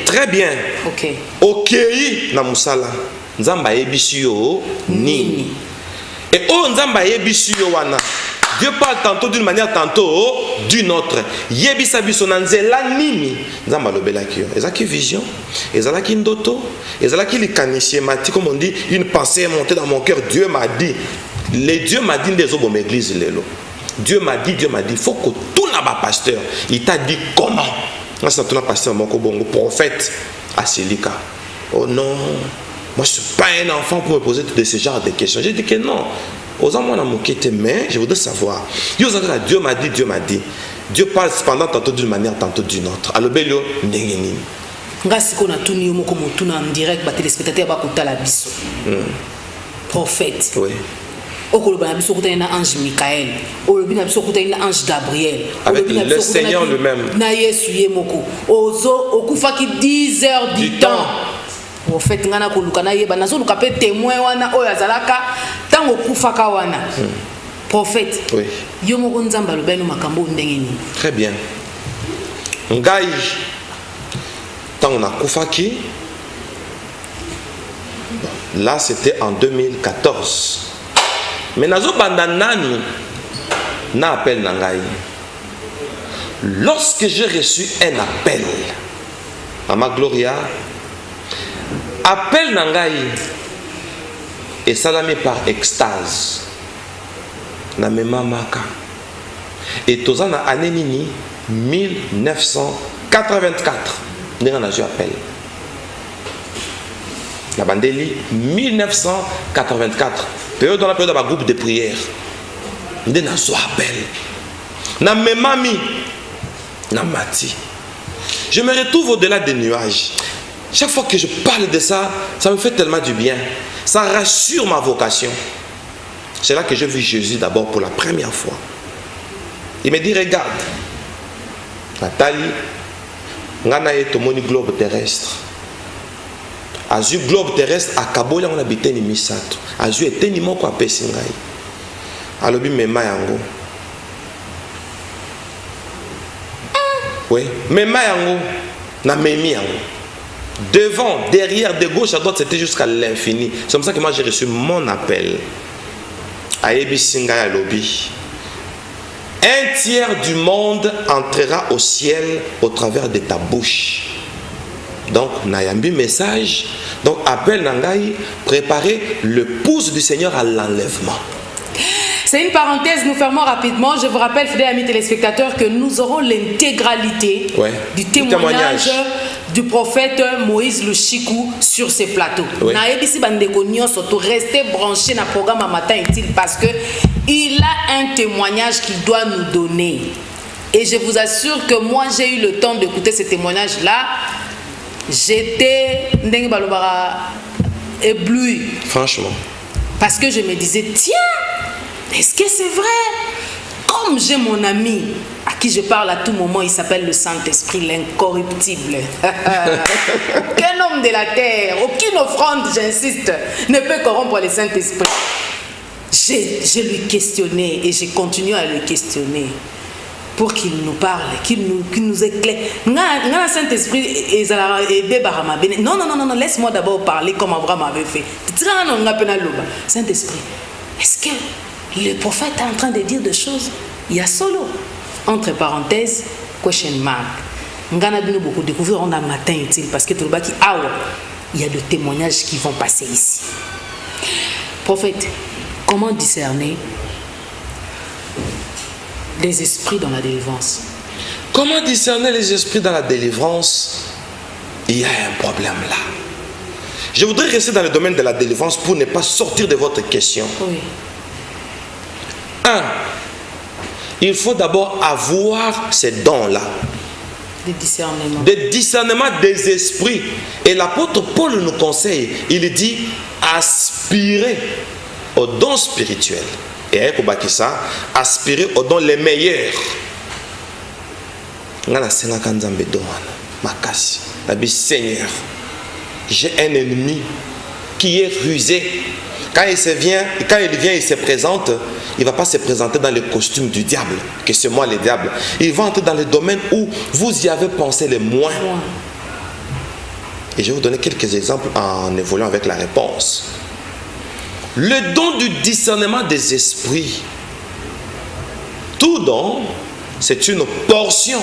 très bien. Ok. Ok, na musala. Nzamba ebisi yo nini. Et oh nzamba ebisi yo wana. Dieu parle tantôt d'une manière, tantôt d'une autre. Yebisa biso nanzela nini. Nzamba lobelaki yo. Ezaki vision. Ezalaki ndoto. Ezalaki likanishemati, comme on dit, une pensée est montée dans mon cœur. Dieu m'a dit. Les Dieu m'a dit des hommes église lelo. Dieu m'a dit. Il faut que tout n'a pas pasteur. Il t'a dit comment. Moi, c'est tout un pasteur, mon prophète. Asilika. Oh non. Moi, je ne suis pas un enfant pour me poser de ce genre de questions. J'ai dit que non. Aux hommes, on a moqué, mais je voudrais savoir. Dieu m'a dit. Dieu parle cependant tantôt d'une manière, tantôt d'une autre. Alors, Belio, n'engeni. Ngasi ko na tuni yo moko motuna en direct ba téléspectateur ba kotala biso. Prophète. Oui. Okoloba na biso kotana na ange Michael. Olobi na biso kotana na ange Gabriel. Avec le Seigneur lui-même. Na Yesu ye moko. Ozo okufaki 10 heures du temps. En fait ngana ko lukana yeba nazo luka pe témoin wana oyo azalaka tango kufaka wana. Prophète. Oui. Yo moko nzamba lobeno makambo ndenge ni. Très bien. Ngai tango na kufaki. Là c'était en 2014. Mais nazo banda nanu na appel na ngai. Lorsque j'ai reçu un appel à ma Gloria, appel nangai et salamé par extase na mema maka et tozana année nini 1984 ndenge na je appel la bandeli 1984 période dans la période de groupe de prière ndenge na so appel na memami na mati. Je me retrouve au-delà des nuages. Chaque fois que je parle de ça, ça me fait tellement du bien. Ça rassure ma vocation. C'est là que j'ai vu Jésus d'abord pour la première fois. Il me dit, regarde, Nathalie, ngana ye tomoni globe terrestre. Azu globe terrestre à Kaboya on habitait ni misato. Azu était ni moko apesi ngai. Alobi mema yango. Oui, mema yango na memi yango. Devant, derrière, de gauche à droite, c'était jusqu'à l'infini. C'est comme ça que moi j'ai reçu mon appel. Ayebi Singaya Lobi. Un tiers du monde entrera au ciel au travers de ta bouche. Donc, Nayambi message. Donc, appel Nangaï, préparer le pouce du Seigneur à l'enlèvement. C'est une parenthèse, nous fermons rapidement. Je vous rappelle, fidèles amis téléspectateurs, que nous aurons l'intégralité du témoignage du prophète Moïse Lushiku sur ces plateaux. Naebisi bandeko nyonso to rester branché na programme à matin utile parce que il a un témoignage qu'il doit nous donner. Et je vous assure que moi j'ai eu le temps d'écouter ce témoignage là. J'étais ndenge balobara ébloui. Franchement. Parce que je me disais tiens, est-ce que c'est vrai? Comme j'ai mon ami à qui je parle à tout moment, il s'appelle le Saint-Esprit, l'incorruptible. Aucun homme de la terre, aucune offrande, j'insiste, ne peut corrompre le Saint-Esprit. Je lui questionnais et j'ai continué à le questionner pour qu'il nous parle, qu'il nous éclaire. Le Saint-Esprit non, laisse-moi d'abord parler comme Abraham avait fait. Saint-Esprit, est-ce que le prophète est en train de dire des choses? Il y a solo. Entre parenthèses, question mark. Ngana bino beaucoup découvrir on a matin utile parce que tout le bas qui il y a des témoignages qui vont passer ici. Prophète, comment discerner les esprits dans la délivrance? Comment discerner les esprits dans la délivrance? Il y a un problème là. Je voudrais rester dans le domaine de la délivrance pour ne pas sortir de votre question. Oui. 1. Il faut d'abord avoir ces dons-là. De discernement. De discernement des esprits. Et l'apôtre Paul nous conseille, il dit aspirer aux dons spirituels. Et avec ça, aspirer aux dons les meilleurs. Seigneur, j'ai un ennemi qui est rusé. Quand il vient, il se présente, il ne va pas se présenter dans le costume du diable, que c'est moi le diable. Il va entrer dans le domaine où vous y avez pensé le moins. Et je vais vous donner quelques exemples en évoluant avec la réponse. Le don du discernement des esprits Tout don, c'est une portion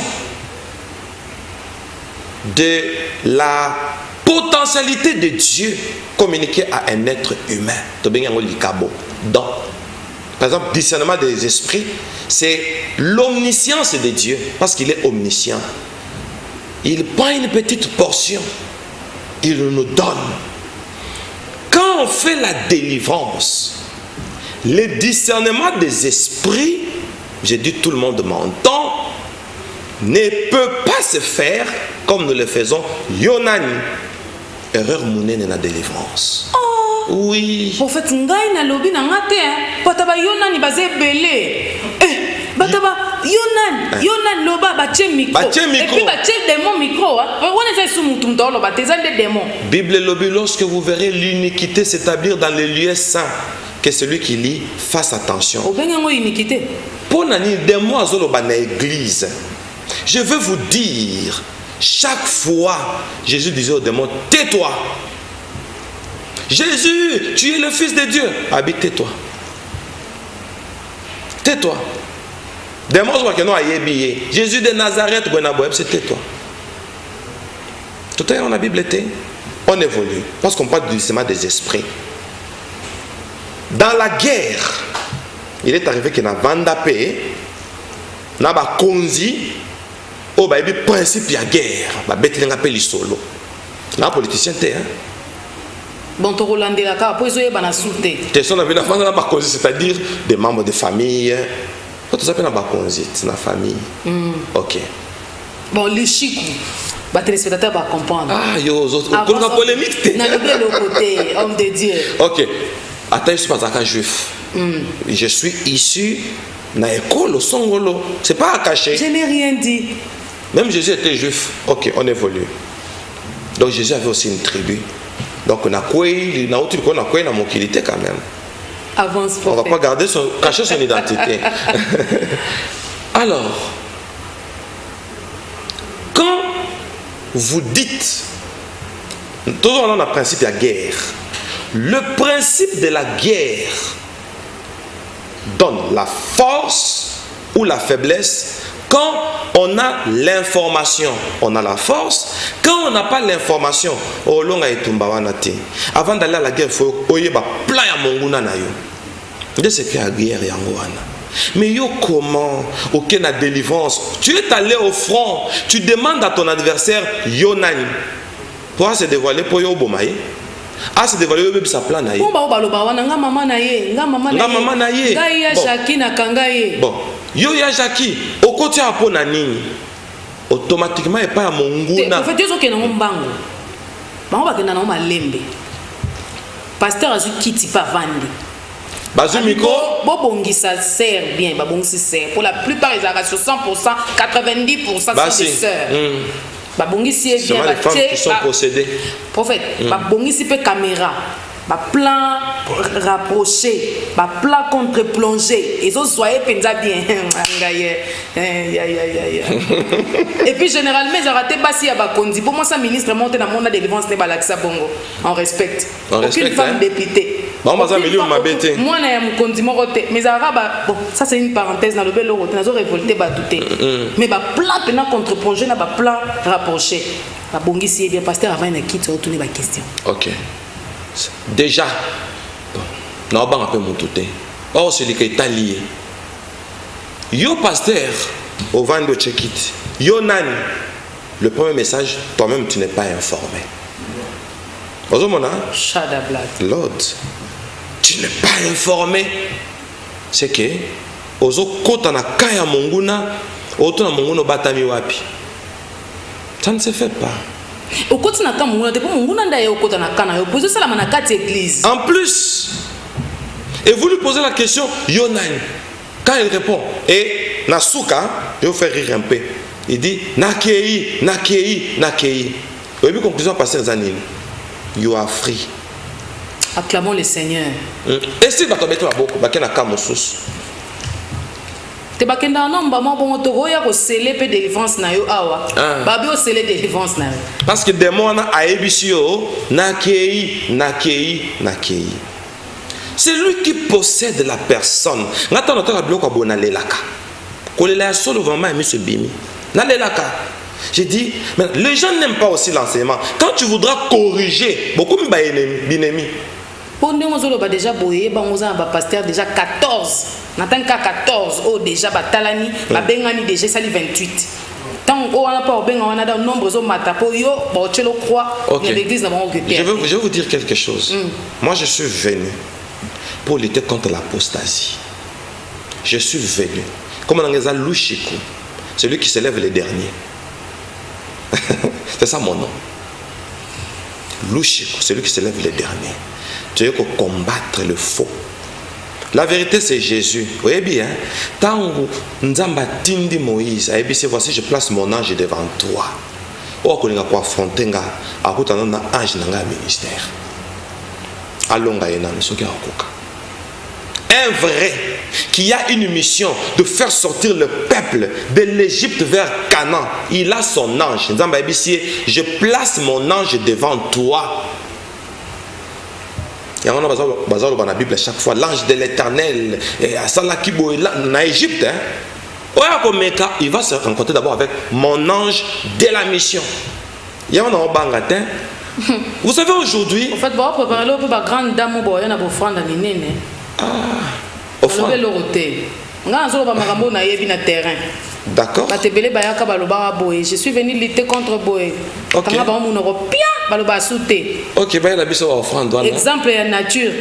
de la potentialité de Dieu communiquée à un être humain. Donc, par exemple, discernement des esprits, c'est l'omniscience de Dieu, parce qu'il est omniscient. Il prend une petite portion, il nous donne. Quand on fait la délivrance, le discernement des esprits, j'ai dit tout le monde m'entend, ne peut pas se faire comme nous le faisons. Yonani, erreur mounene na délivrance. Oui. Prophète ngai na lobi na ngate pataba yonani baze belé. Bataba yonani loba bache micro. Et puis bache démon micro. On est sur mutum dolo batezan des démons. Bible lobi, lorsque vous verrez l'iniquité s'établir dans les lieux saints, que celui qui lit fasse attention. Au bengango iniquité. Pour nani démon azoloba na église. Je veux vous dire, chaque fois Jésus disait aux démons, tais-toi. Jésus, tu es le Fils de Dieu. Habite, tais-toi. Tais-toi. Démon, Jésus de Nazareth, c'est tais-toi. Tout à l'heure, dans la Bible, on évolue. Parce qu'on parle du discernement des esprits. Dans la guerre, il est arrivé qu'il y a un Vandapé, il y a un Konzi, il y a un principe de guerre, il y a un solo. Il y a un politicien. Bon, tu Roland de la carte, puis ils ont souté. C'est-à-dire des membres de famille. Quand tu s'appelles un c'est la famille. Ok. Bon, le chic, les téléspectateurs vont comprendre. Ah, yo, on a polémique. On a le côté, homme de Dieu. Ok. Attends, je suis pas un juif. Je suis issu de l'école au Songolo. C'est pas à cacher. Je n'ai rien dit. Même Jésus était juif. Ok, on évolue. Donc Jésus avait aussi une tribu. Donc on a quoi dans mon qualité quand même. Avance. On va pas cacher son identité. Alors, quand vous dites, toujours on a un principe de la guerre. Le principe de la guerre donne la force ou la faiblesse. Quand on a l'information, on a la force. Quand on n'a pas l'information, avant d'aller à la guerre, il faut plan ya monguna na yo. De ce qu'il y a la guerre yangoana. Mais yo comment aucune délivrance. Tu es allé au front, tu demandes à ton adversaire Yonani. Pour se dévoiler pour yo bomaye. Ah, c'est dévoilé au sa plan na ye. Bon, maman na ye, maman na ye. Gaya Jackie na kangaye. Bon, yo ya Jackie, au côté à pona nini. Automatiquement et pas à monguna. En fait, ils ont qu'un mbango. Bango ba kena na malembe. Pasteur azu kiti pa vandi. Bazu micro. Bobongisa sert bien, babongisi sert. Pour la plupart ils arrachent 100%, 90% sont des sœurs. Babongisi est bien, les femmes qui sont possédées. Prophète, babongisi pe caméra. Plan rapproché, plan contre-plongé. Et ça, soyez pensa bien. Et puis, généralement, j'ai raté Bassi à Bakondi. Pour moi, ça, ministre, monte dans le monde de délivrance de Balaksa Bongo. On respecte. Aucune femme députée. Moi, mais bon, ça, c'est une parenthèse dans le bel euro. Nous avons révolté, batouté. Mais plan contre-plongé, plan rapproché. Babongisi est bien, pasteur, avant une quitte, retourner ma question. Ok. Déjà, non, on va un peu mon tout. Or, celui qui est allié. Yo pasteur, au vent de Tchekit. Yo nani. Le premier message, toi-même, tu n'es pas informé. Lord, tu n'es pas informé. C'est que, ozo kota na kaya monguna, oto na monguno batami wapi. Ça ne se fait pas. En plus, et vous lui posez la question, Yonani. Quand il répond, et Nasuka, je vais vous faire rire un peu. Il dit, Nakei, Nakei, Nakei. Et puis, conclusion, pasteur Zanil, you are free. Acclamons le Seigneur. Et si vous avez beaucoup, vous avez kamosus. Te bakenda nomba mo bon to roya ko sele pe délivrance na yo awa babi o sele délivrance na yo parce que démon na aebisio nakei c'est lui qui possède la personne ngata notaka biloko bonalelaka kolela solo vraiment aimé ce bimi. Nalelaka. J'ai dit, mais les gens n'aiment pas aussi l'enseignement. Quand tu voudras corriger, beaucoup de binemi. Pour nous, on a déjà boyé, on a un pasteur déjà 14. N'attend qu'à 14. Oh, déjà, Batalani, Bengani déjà, ça 28. Tant qu'on n'a pas on a un nombre de matapo, yo, tu le crois, l'église n'a pas occupé. Je vais vous dire quelque chose. Moi, je suis venu pour lutter contre l'apostasie. Je suis venu. Comme on a dit, Louchikou, celui qui s'élève les derniers. C'est ça mon nom. Louchikou, celui qui s'élève les derniers. Tu veux combattre le faux. La vérité, c'est Jésus. Vous voyez bien, tant que Nzamba tindi Moïse, voici, je place mon ange devant toi. Ou qu'on a quoi affronter un ange dans le ministère. Allons gagner ce qui a un vrai qui a une mission de faire sortir le peuple de l'Égypte vers Canaan. Il a son ange. Nzamba je place mon ange devant toi. Il y a dans la Bible à chaque fois, l'ange de l'Éternel, en Égypte, il va se rencontrer d'abord avec mon ange de la mission. Il y a un bangatin. Vous savez aujourd'hui. En fait, vous préparez le grande dame ou une offrande à Minene. Offrande. D'accord. Je suis venu lutter contre Boé. Ok, exemple la nature,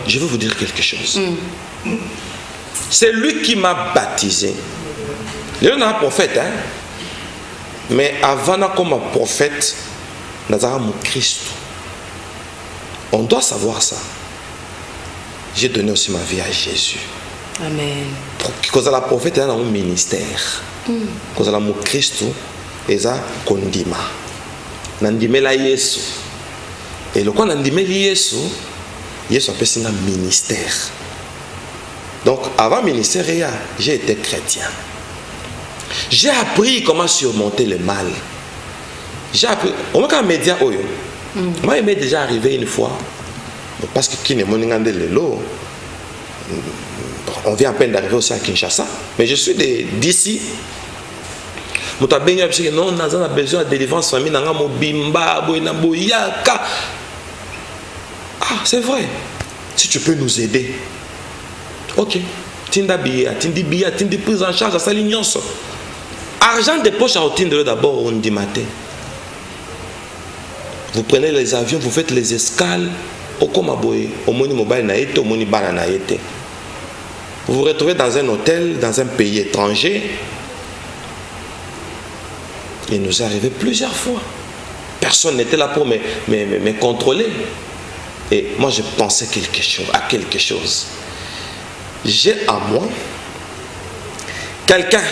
je vais vous dire quelque chose. C'est lui qui m'a baptisé. Il est un prophète, hein? Mais avant comme prophète, Nazara mon Christ. On doit savoir ça. J'ai donné aussi ma vie à Jésus. Amen. Parce que la prophète est dans un ministère. Parce que la Christ est un kondima. Nandime la Yesu. Et le quoi nandime Yesu, Yesu appelle ça un ministère. Donc avant ministère, j'ai été chrétien. J'ai appris comment surmonter le mal. J'ai appris. On m'a quand média oyo. Moi, il m'est déjà arrivé une fois. Parce que qui n'est mon ingandé lelo. On vient à peine d'arriver aussi à Kinshasa. Mais je suis d'ici. Non, on a besoin de délivrance famille. Ah, c'est vrai. Si tu peux nous aider. Ok. Tinda billet, tindi billet, tindi prise en charge à sa ligne. Argent de poche à Otindre d'abord, on dit matin. Vous prenez les avions, vous faites les escales. Au Komaboye, au Moni Mobile Naïte, au Moni Bana Naïte. Vous vous retrouvez dans un hôtel, dans un pays étranger. Il nous est arrivé plusieurs fois. Personne n'était là pour me contrôler. Et moi, je pensais à quelque chose. J'ai à moi quelqu'un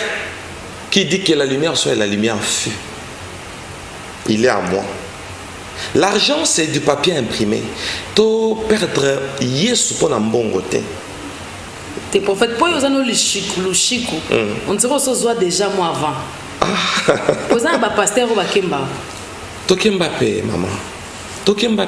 qui dit que la lumière soit la lumière fut. Il est à moi. L'argent, c'est du papier imprimé. To perdre Yesu pour la bonne côté. Tes prophètes, pour eux, le chico. On dirait que ça se voit déjà moi avant. Vous avez un pasteur au Bakemba. Tokemba, maman. Tokemba.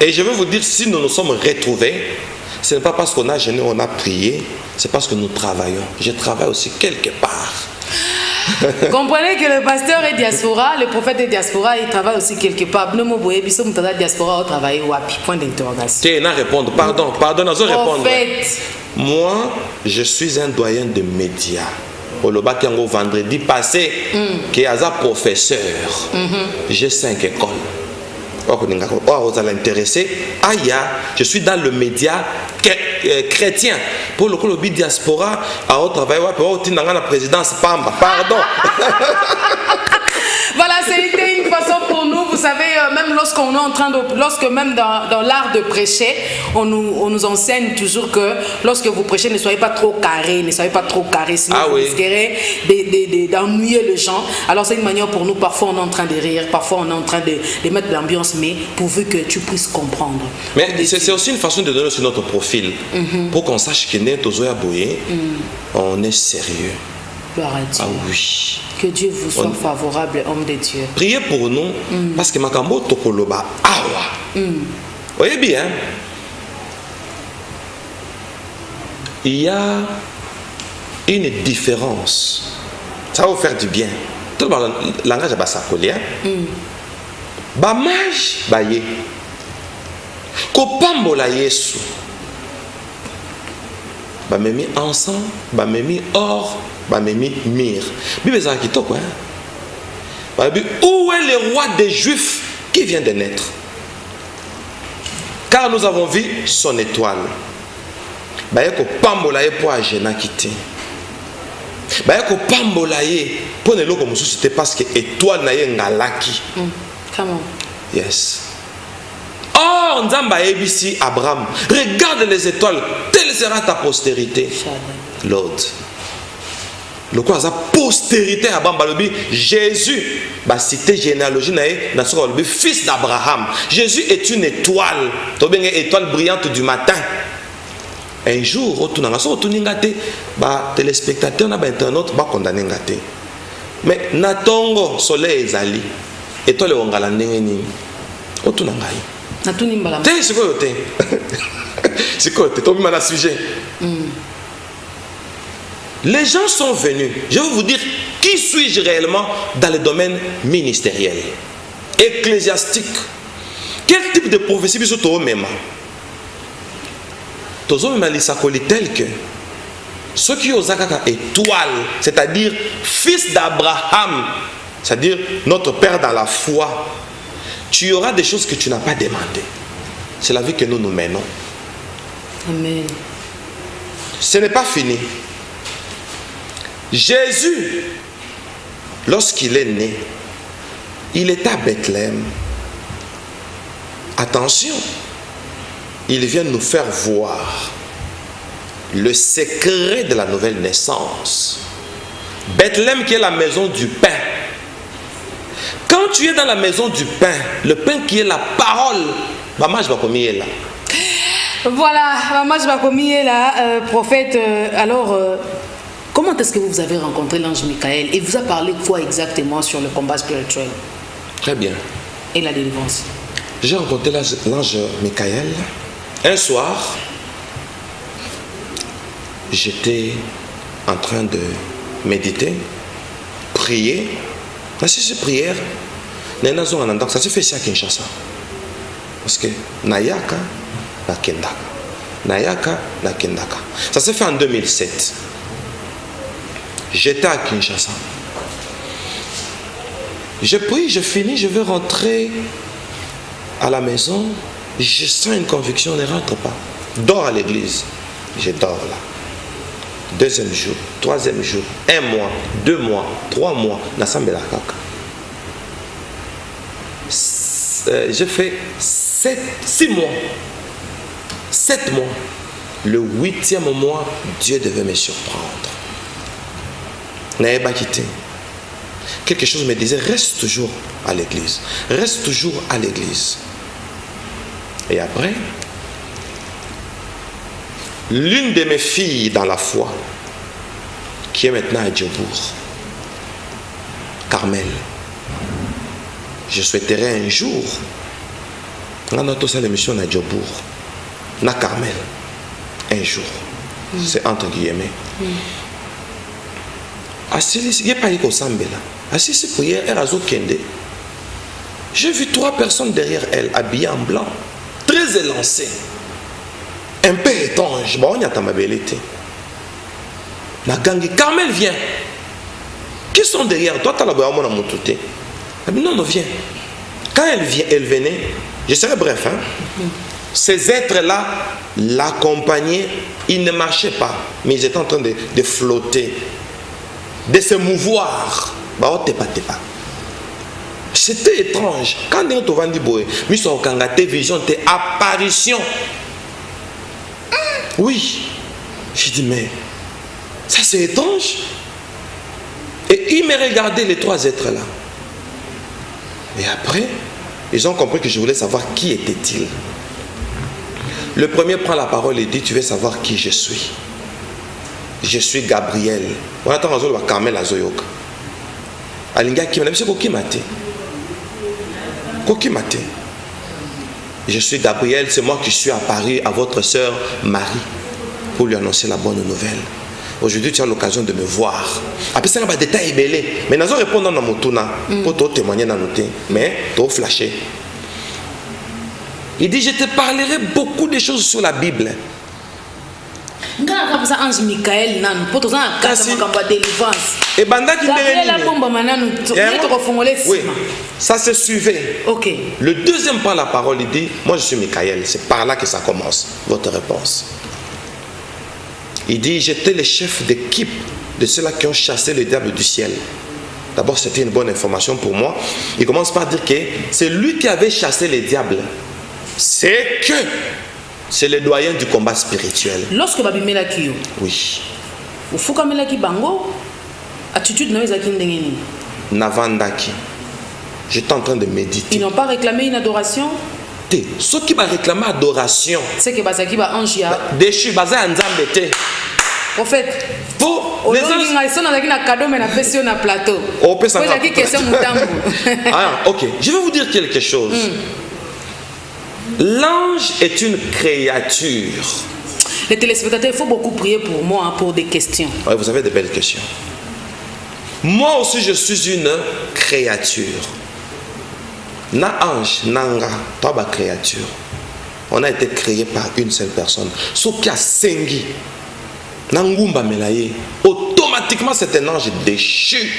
Et je veux vous dire, si nous nous sommes retrouvés, ce n'est pas parce qu'on a jeûné, on a prié, c'est parce que nous travaillons. Je travaille aussi quelque part. Comprenez que le pasteur est diaspora, le prophète est diaspora, il travaille aussi quelque part. Nous m'oubliez, puis sommes diaspora, on travaille au point d'interrogation. Tiens, répondre. Pardon, nous répondre. Prophète. Moi, je suis un doyen de médias. Au Lobakango vendredi passé, qui est un professeur. J'ai 5 écoles. Vous allez intéresser. Je suis dans le média chrétien. Pour le club diaspora, à travail, la présidence Pamba. Pardon. Voilà, c'était une façon pour nous, vous savez, même lorsqu'on est en train de, lorsque même dans l'art de prêcher, on nous enseigne toujours que lorsque vous prêchez, ne soyez pas trop carré, sinon vous risquerez d'ennuyer les gens. Alors c'est une manière pour nous, parfois on est en train de rire, parfois on est en train de mettre de l'ambiance, mais pourvu que tu puisses comprendre. Mais c'est aussi une façon de donner sur notre profil, pour qu'on sache qu'il est Tozoya Boye, on est sérieux. Gloire à Dieu. Ah oui. Que Dieu vous soit favorable, homme de Dieu. Priez pour nous, parce que Makambo Tokoloba Awa. Voyez bien, il y a une différence. Ça va vous faire du bien. Tout le monde, langage à sa colère. Bamage, baye. Kopambola Yesu. Bamemi encens, bamemi or, bamemi myrrhe. Bible ça qui toi quoi. Où est le roi des Juifs qui vient de naître? Car nous avons vu son étoile. Bayeko pambola ye pour agena kiti. Bayeko pambola ye pour ne loko mususu c'était parce que étoile na ye ngalaki. Come on. Yes. Or Nzamba ebisi Abraham, regarde les étoiles, telle sera ta postérité. Lord. Le quoi ça postérité Abraham balobi Jésus ba cité généalogie na ye na soko balobi fils d'Abraham. Jésus est une étoile, to benga étoile brillante du matin. Un jour otunanga so otuningate ba téléspectateur na ba internaute ba condamner ngate. Mais natongo soleil ezali étoile ongala ndenge nini otunanga yi. Natuni mbala. T'es c'est quoi t'es? C'est quoi t'es tombé dans le sujet? Les gens sont venus. Je vais vous dire qui suis-je réellement dans le domaine ministériel, ecclésiastique. Quel type de prophétie vous êtes même? Tous les gens tel que ceux qui ont étoile, c'est-à-dire fils d'Abraham, c'est-à-dire notre père dans la foi. Tu auras des choses que tu n'as pas demandées. C'est la vie que nous nous menons. Amen. Ce n'est pas fini. Jésus, lorsqu'il est né, il était à Bethléem. Attention, il vient nous faire voir le secret de la nouvelle naissance. Bethléem qui est la maison du pain. Quand tu es dans la maison du pain, le pain qui est la parole, maman je vais commis là. Voilà, maman je vais commis là, prophète. Alors, comment est-ce que vous avez rencontré l'ange Michael et vous a parlé quoi exactement sur le combat spirituel? Très bien. Et la délivrance. J'ai rencontré l'ange Michael un soir. J'étais en train de méditer, prier. Cette prière, ça se fait ici à Kinshasa. Parce que Nayaka, na Kendaka. Nayaka, na Kendaka. Ça s'est fait en 2007. J'étais à Kinshasa. Je prie, je finis, je veux rentrer à la maison. Je sens une conviction, ne rentre pas. Dors à l'église. Je dors là. Deuxième jour, troisième jour, 1 mois, 2 mois, 3 mois, Nassambela Kaka. J'ai fait 6 mois, 7 mois. Le 8e mois, Dieu devait me surprendre. N'avez pas quitté. Quelque chose me disait, reste toujours à l'église. Reste toujours à l'église. Et après, l'une de mes filles dans la foi, qui est maintenant à Djobourg, Carmel, je souhaiterais un jour, on a tous l'émission à Djobourg, na Carmel, un jour, c'est entre guillemets. Il n'y a pas eu qu'au Sambela. Assis cette prière, elle a Kende. J'ai vu 3 personnes derrière elle, habillées en blanc, très élancées. Un peu étrange. Bon, on y a ta mabellité. La gangue, Carmel vient. Qui sont derrière toi? Tu as la bonne à mon touté. Non, non, viens. Quand elle venait, je serai bref, hein? Ces êtres-là l'accompagnaient. Ils ne marchaient pas, mais ils étaient en train de flotter, de se mouvoir. Bah, t'es pas. C'était étrange. Quand on te vend du boy, mais son kangaté vision, tes apparitions. Oui. J'ai dit, mais ça c'est étrange. Et il me regardait les 3 êtres là. Et après, ils ont compris que je voulais savoir qui était-il. Le premier prend la parole et dit, tu veux savoir qui je suis? Je suis Gabriel. On attend Azol va Carmel Azoyoka. Alinga qui m'a dit, c'est Koki Mate. je suis Gabriel, c'est moi qui suis apparu à votre sœur Marie pour lui annoncer la bonne nouvelle. Aujourd'hui, tu as l'occasion de me voir. Après ça, il y a des détails belés. Mais nous allons répondre dans mon tournant pour te témoigner dans nos thés. Mais tu as flashé. Il dit, je te parlerai beaucoup de choses sur la Bible. Ange Michael, et oui, ça se suivait. Okay. Le deuxième par la parole, il dit, moi je suis Michael, c'est par là que ça commence, votre réponse. Il dit, j'étais le chef d'équipe de ceux-là qui ont chassé le diable du ciel. D'abord, c'était une bonne information pour moi. Il commence par dire que c'est lui qui avait chassé les diables. C'est le doyen du combat spirituel. Lorsque babimela kiyo. Oui. Ufuka mela ki bango. Attitude no ezaki ndengeni. Navandaki. J'étais en train de méditer. Ils n'ont pas réclamé une adoration. Ceux qui vont réclamer adoration. C'est que basaki ba ange ya. Déchu baza nzambe te. Prophète. Pour les anges. Ah, ok. Je vais vous dire quelque chose. L'ange est une créature. Les téléspectateurs, il faut beaucoup prier pour moi pour des questions. Ouais, vous avez de belles questions. Moi aussi, je suis une créature. Na ange, nanga, toi, ma créature. On a été créé par une seule personne. Ce qui a sengi, nangumba melaye, automatiquement c'est un ange déchu.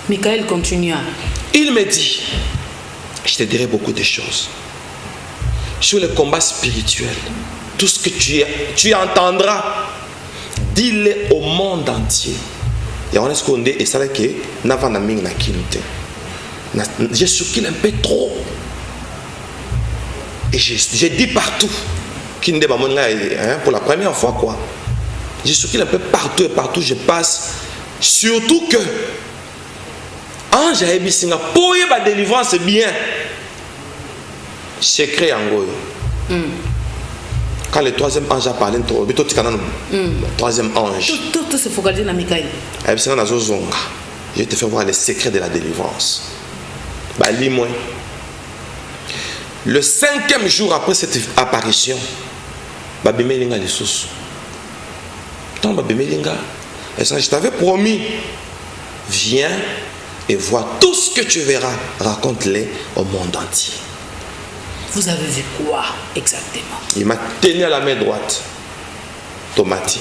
Michael continua. Il me dit, je te dirai beaucoup de choses sur le combat spirituel. Tout ce que tu entendras, dis-le au monde entier. Et ça veut dire que je circule un peu trop. Et je dis partout. Pour la première fois, quoi. Je circule un peu partout et partout je passe. Surtout que ange a émis pour la délivrance, c'est bien. Secret en gros. Quand le troisième ange a parlé, le troisième ange. Tout se focalise dans Michael. Je vais te faire voir les secrets de la délivrance. Lis-moi. Le 5e jour après cette apparition, je t'avais promis, viens et vois tout ce que tu verras, raconte-le au monde entier. Vous avez vu quoi exactement? Il m'a tenu à la main droite. Tomati.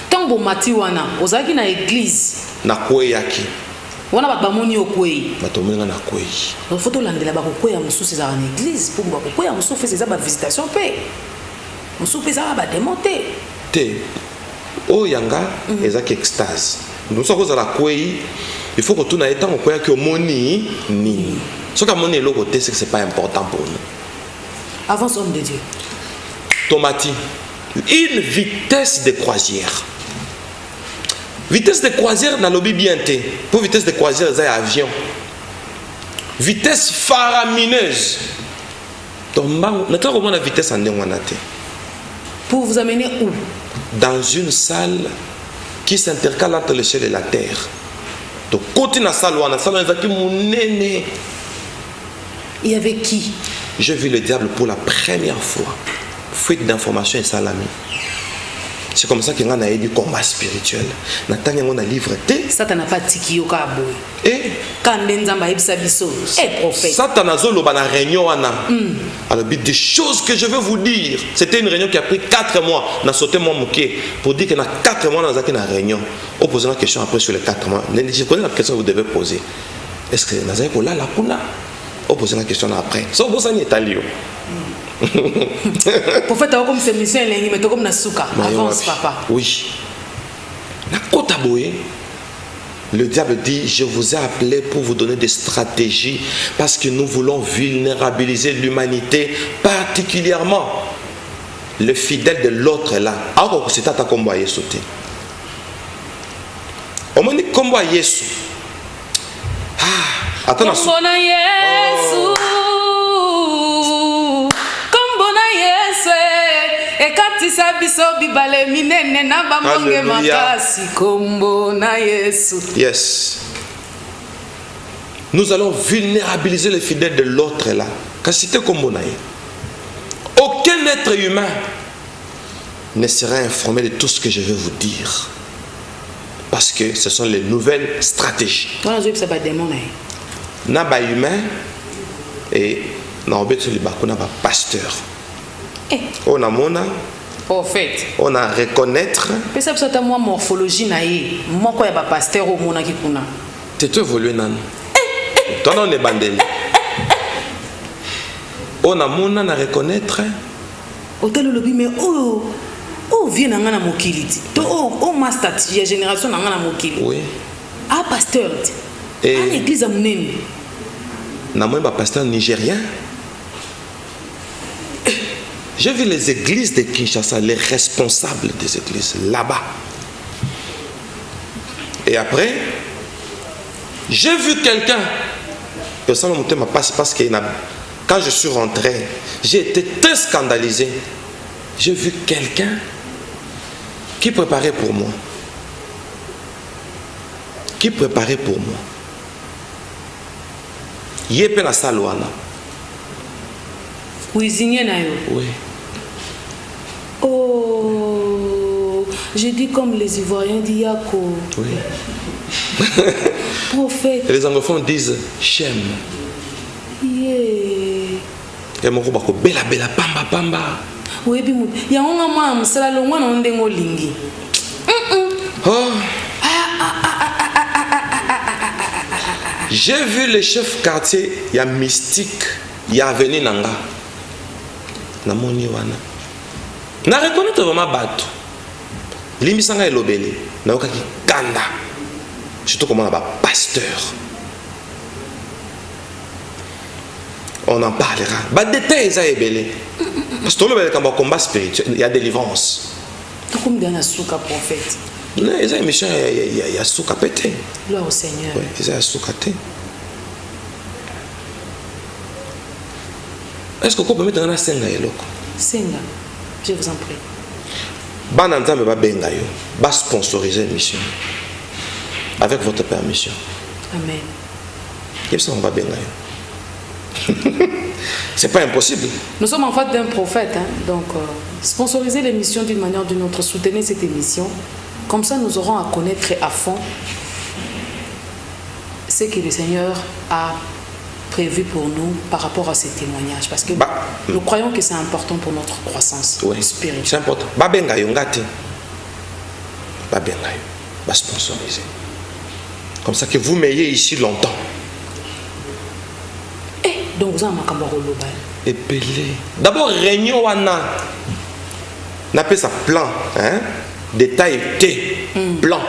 Tango mati wana, ozaki na église. Na kweyaki. Wana bakbamoni okwei. Batomenga na kwei. Il faut landela bakokwea mususu za na église pour bakokwea mususu c'est ça ba visitation paix. Mususu ça ba démonter. Te. O yanga ezaki extase. Nous sommes à la kwei. Il faut que tu n'aies pas kwea que moni ni. Ce qu'a moni le côté c'est que c'est pas important pour nous. Avance homme de Dieu. Tomati. Une vitesse de croisière. Vitesse de croisière dans l'objet bien té. Pour vitesse de croisière, c'est un avion. Vitesse faramineuse. Donc, notre comment la vitesse en est. Pour vous amener où? Dans une salle qui s'intercale entre le ciel et la terre. Donc, côté dans la salle, il y avait qui? J'ai vu le diable pour la première fois. Fuite d'informations et salami. C'est comme ça qu'il y a eu du combat spirituel. Nathan on a livre T. Satan n'a pas tiki au cabo. Et quand Nzamba ibsa biso. Eh prophète. Satan a zolo bana réunion ana. Alors des choses que je veux vous dire. C'était une réunion qui a pris 4 mois. N'a sauté mon mouquet pour dire que dans 4 mois dans une réunion. On pose la question après sur les 4 mois. Je connais la question que vous devez poser. Est-ce que Nazaï pour là la kuna? On pose la question après. Ça vous en est allé. Prophète, comme c'est mission, mais comme Nasuka. Avance, papa. Oui. Le diable dit, je vous ai appelé pour vous donner des stratégies parce que nous voulons vulnérabiliser l'humanité, particulièrement le fidèle de l'autre là. Alors, c'est à ta combat Yesu. On m'a dit combat Yesu. Ah, attends. Yes. Nous allons vulnérabiliser les fidèles de l'autre là. Aucun être humain ne sera informé de tout ce que je vais vous dire. Parce que ce sont les nouvelles stratégies. Naba humain et naba pasteur. On a mona. Prophète. On a reconnaître. C'est moi morphologie naïe. Moi quoi y a pas pasteur au mona qui kuna. Tu évolué nan. Toi on est bandeli. On a mona na reconnaître. Hôtel lobby mais oh vient na mokili. Oh master ya génération na mokili. Oui. Ah pasteur. Et à l'église à munene. Na moi pasteur nigérien. J'ai vu les églises de Kinshasa, les responsables des églises, là-bas. Et après, j'ai vu quelqu'un, personnellement, parce que quand je suis rentré, j'ai été très scandalisé. J'ai vu quelqu'un qui préparait pour moi. Qui préparait pour moi. Yépe la salouana. Cuisinier nayo. Oui. Oh, j'ai dit comme les Ivoiriens d'Iyako. Oui. Prophète. Les anglophones disent Shem. Yeah. Et mon groupe a bella bella pamba pamba. Oui, bimou. Ya onga mwa msala longwa na ndengo lingi. Oh. J'ai vu le chef quartier, il y a mystique, il y a venu nanga. Na moni wana. Na reconnaître vraiment bateau. Limisanga elobele. Na okaki kanda. Surtout comment on a pasteur. On en parlera. Bah détails ça ebele. Parce que le combat spirituel, il y a délivrance. Comme dans la souka prophète. Non, il y a une mission, il y a souka pété. Gloire au Seigneur. Oui, il y a souka pété. Est-ce que vous pouvez mettre un senga et loko? Senga, je vous en prie. Bananzambe ba benga yo, ba sponsoriser mission. Avec votre permission. Amen. Qu'est-ce qu'on va benga yo? C'est pas impossible. Nous sommes en fait d'un prophète, hein? Donc sponsoriser l'émission d'une manière ou d'une autre, soutenez cette émission. Comme ça, nous aurons à connaître à fond ce que le Seigneur a prévu pour nous par rapport à ces témoignages. Parce que nous croyons que c'est important pour notre croissance spirituelle. C'est important. Babenga yo ngati. Babenga yo. Ba sponsoriser. Comme ça que vous m'ayez ici longtemps. Donc vous avez un makambo global. Épelé. D'abord réunion wana. N'a pas sa plan, hein? Détail T, plan.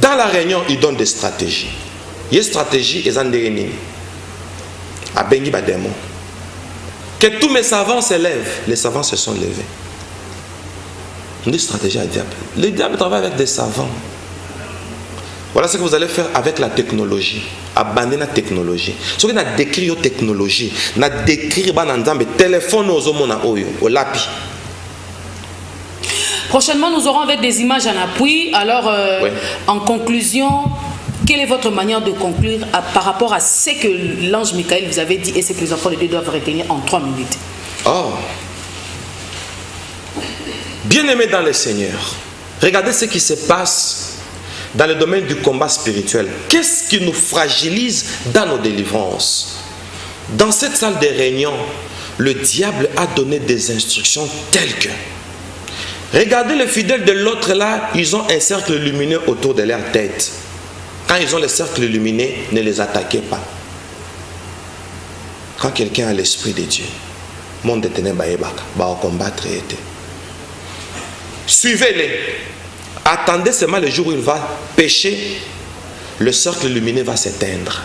Dans la réunion, il donne des stratégies. Il y a des stratégies, ils ont des réunions. À Bengi Bademo. Que tous mes savants s'élèvent. Les savants se sont levés. Une stratégie à diable. Le diable travaille avec des savants. Voilà ce que vous allez faire avec la technologie. Abandonner la technologie. Ce qu'on a décrit la technologie, on a décrit le téléphone aux hommes au lapi. Prochainement, nous aurons avec des images en appui. Alors, en conclusion, quelle est votre manière de conclure par rapport à ce que l'ange Michael vous avait dit et ce que les enfants de Dieu doivent retenir en 3 minutes? Oh, bien-aimés dans le Seigneur, regardez ce qui se passe dans le domaine du combat spirituel. Qu'est-ce qui nous fragilise dans nos délivrances? Dans cette salle de réunion, le diable a donné des instructions telles que: regardez les fidèles de l'autre là, ils ont un cercle lumineux autour de leur tête. Quand ils ont le cercle lumineux, ne les attaquez pas. Quand quelqu'un a l'esprit de Dieu, monde de ténèbres va combattre. Suivez-les. Attendez seulement le jour où il va pécher, le cercle lumineux va s'éteindre.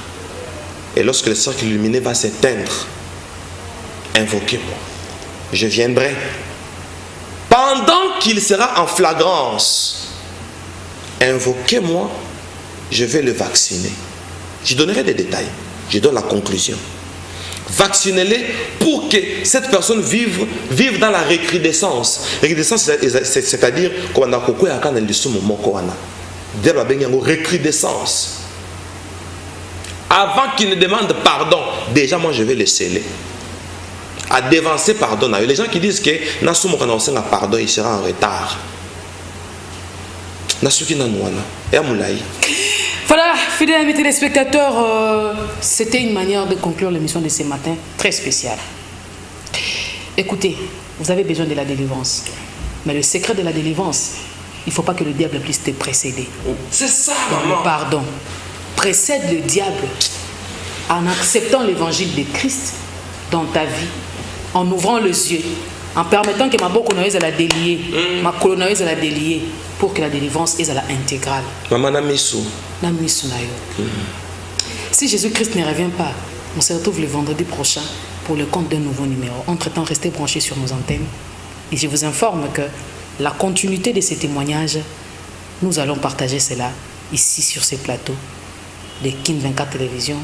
Et lorsque le cercle lumineux va s'éteindre, invoquez-moi. Je viendrai. Pendant qu'il sera en flagrance, invoquez-moi, je vais le vacciner. Je donnerai des détails. Je donne la conclusion. Vaccinez-les pour que cette personne vive dans la recrudescence. Recrudescence, c'est-à-dire qu'on a recrudescence. Avant qu'il ne demande pardon, déjà moi je vais le sceller. À dévancer pardon. Les gens qui disent que Nasumo quand on a pardon, il sera en retard. Nasuki Nanouana. Et Amoulaï. Voilà, fidèles amis téléspectateurs, c'était une manière de conclure l'émission de ce matin, très spéciale. Écoutez, vous avez besoin de la délivrance. Mais le secret de la délivrance, il ne faut pas que le diable puisse te précéder. C'est ça, maman. Le pardon précède le diable en acceptant l'évangile de Christ dans ta vie, en ouvrant les yeux, en permettant que ma colonneuse la délier, ma colonneuse la délier, pour que la délivrance est la intégrale. Maman Namisu. Si Jésus-Christ ne revient pas, on se retrouve le vendredi prochain pour le compte d'un nouveau numéro. Entre-temps, restez branchés sur nos antennes. Et je vous informe que la continuité de ces témoignages, nous allons partager cela ici sur ces plateaux de Kin 24 Télévision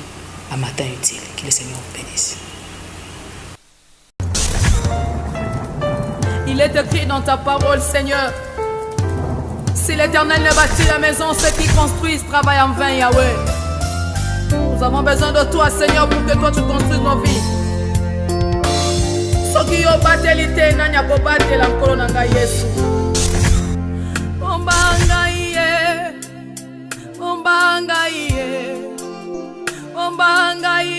à Matin Utile. Que le Seigneur vous bénisse. Il est écrit dans ta parole, Seigneur. Si l'Éternel ne bâtit la maison, ceux qui construisent travaillent en vain, Yahweh. Nous avons besoin de toi, Seigneur, pour que toi tu construises nos vies. Soki yo batelite nanya ko batela nkolo nanga Yesu. Ombanga iye. Ombanga iye. Ombanga iye.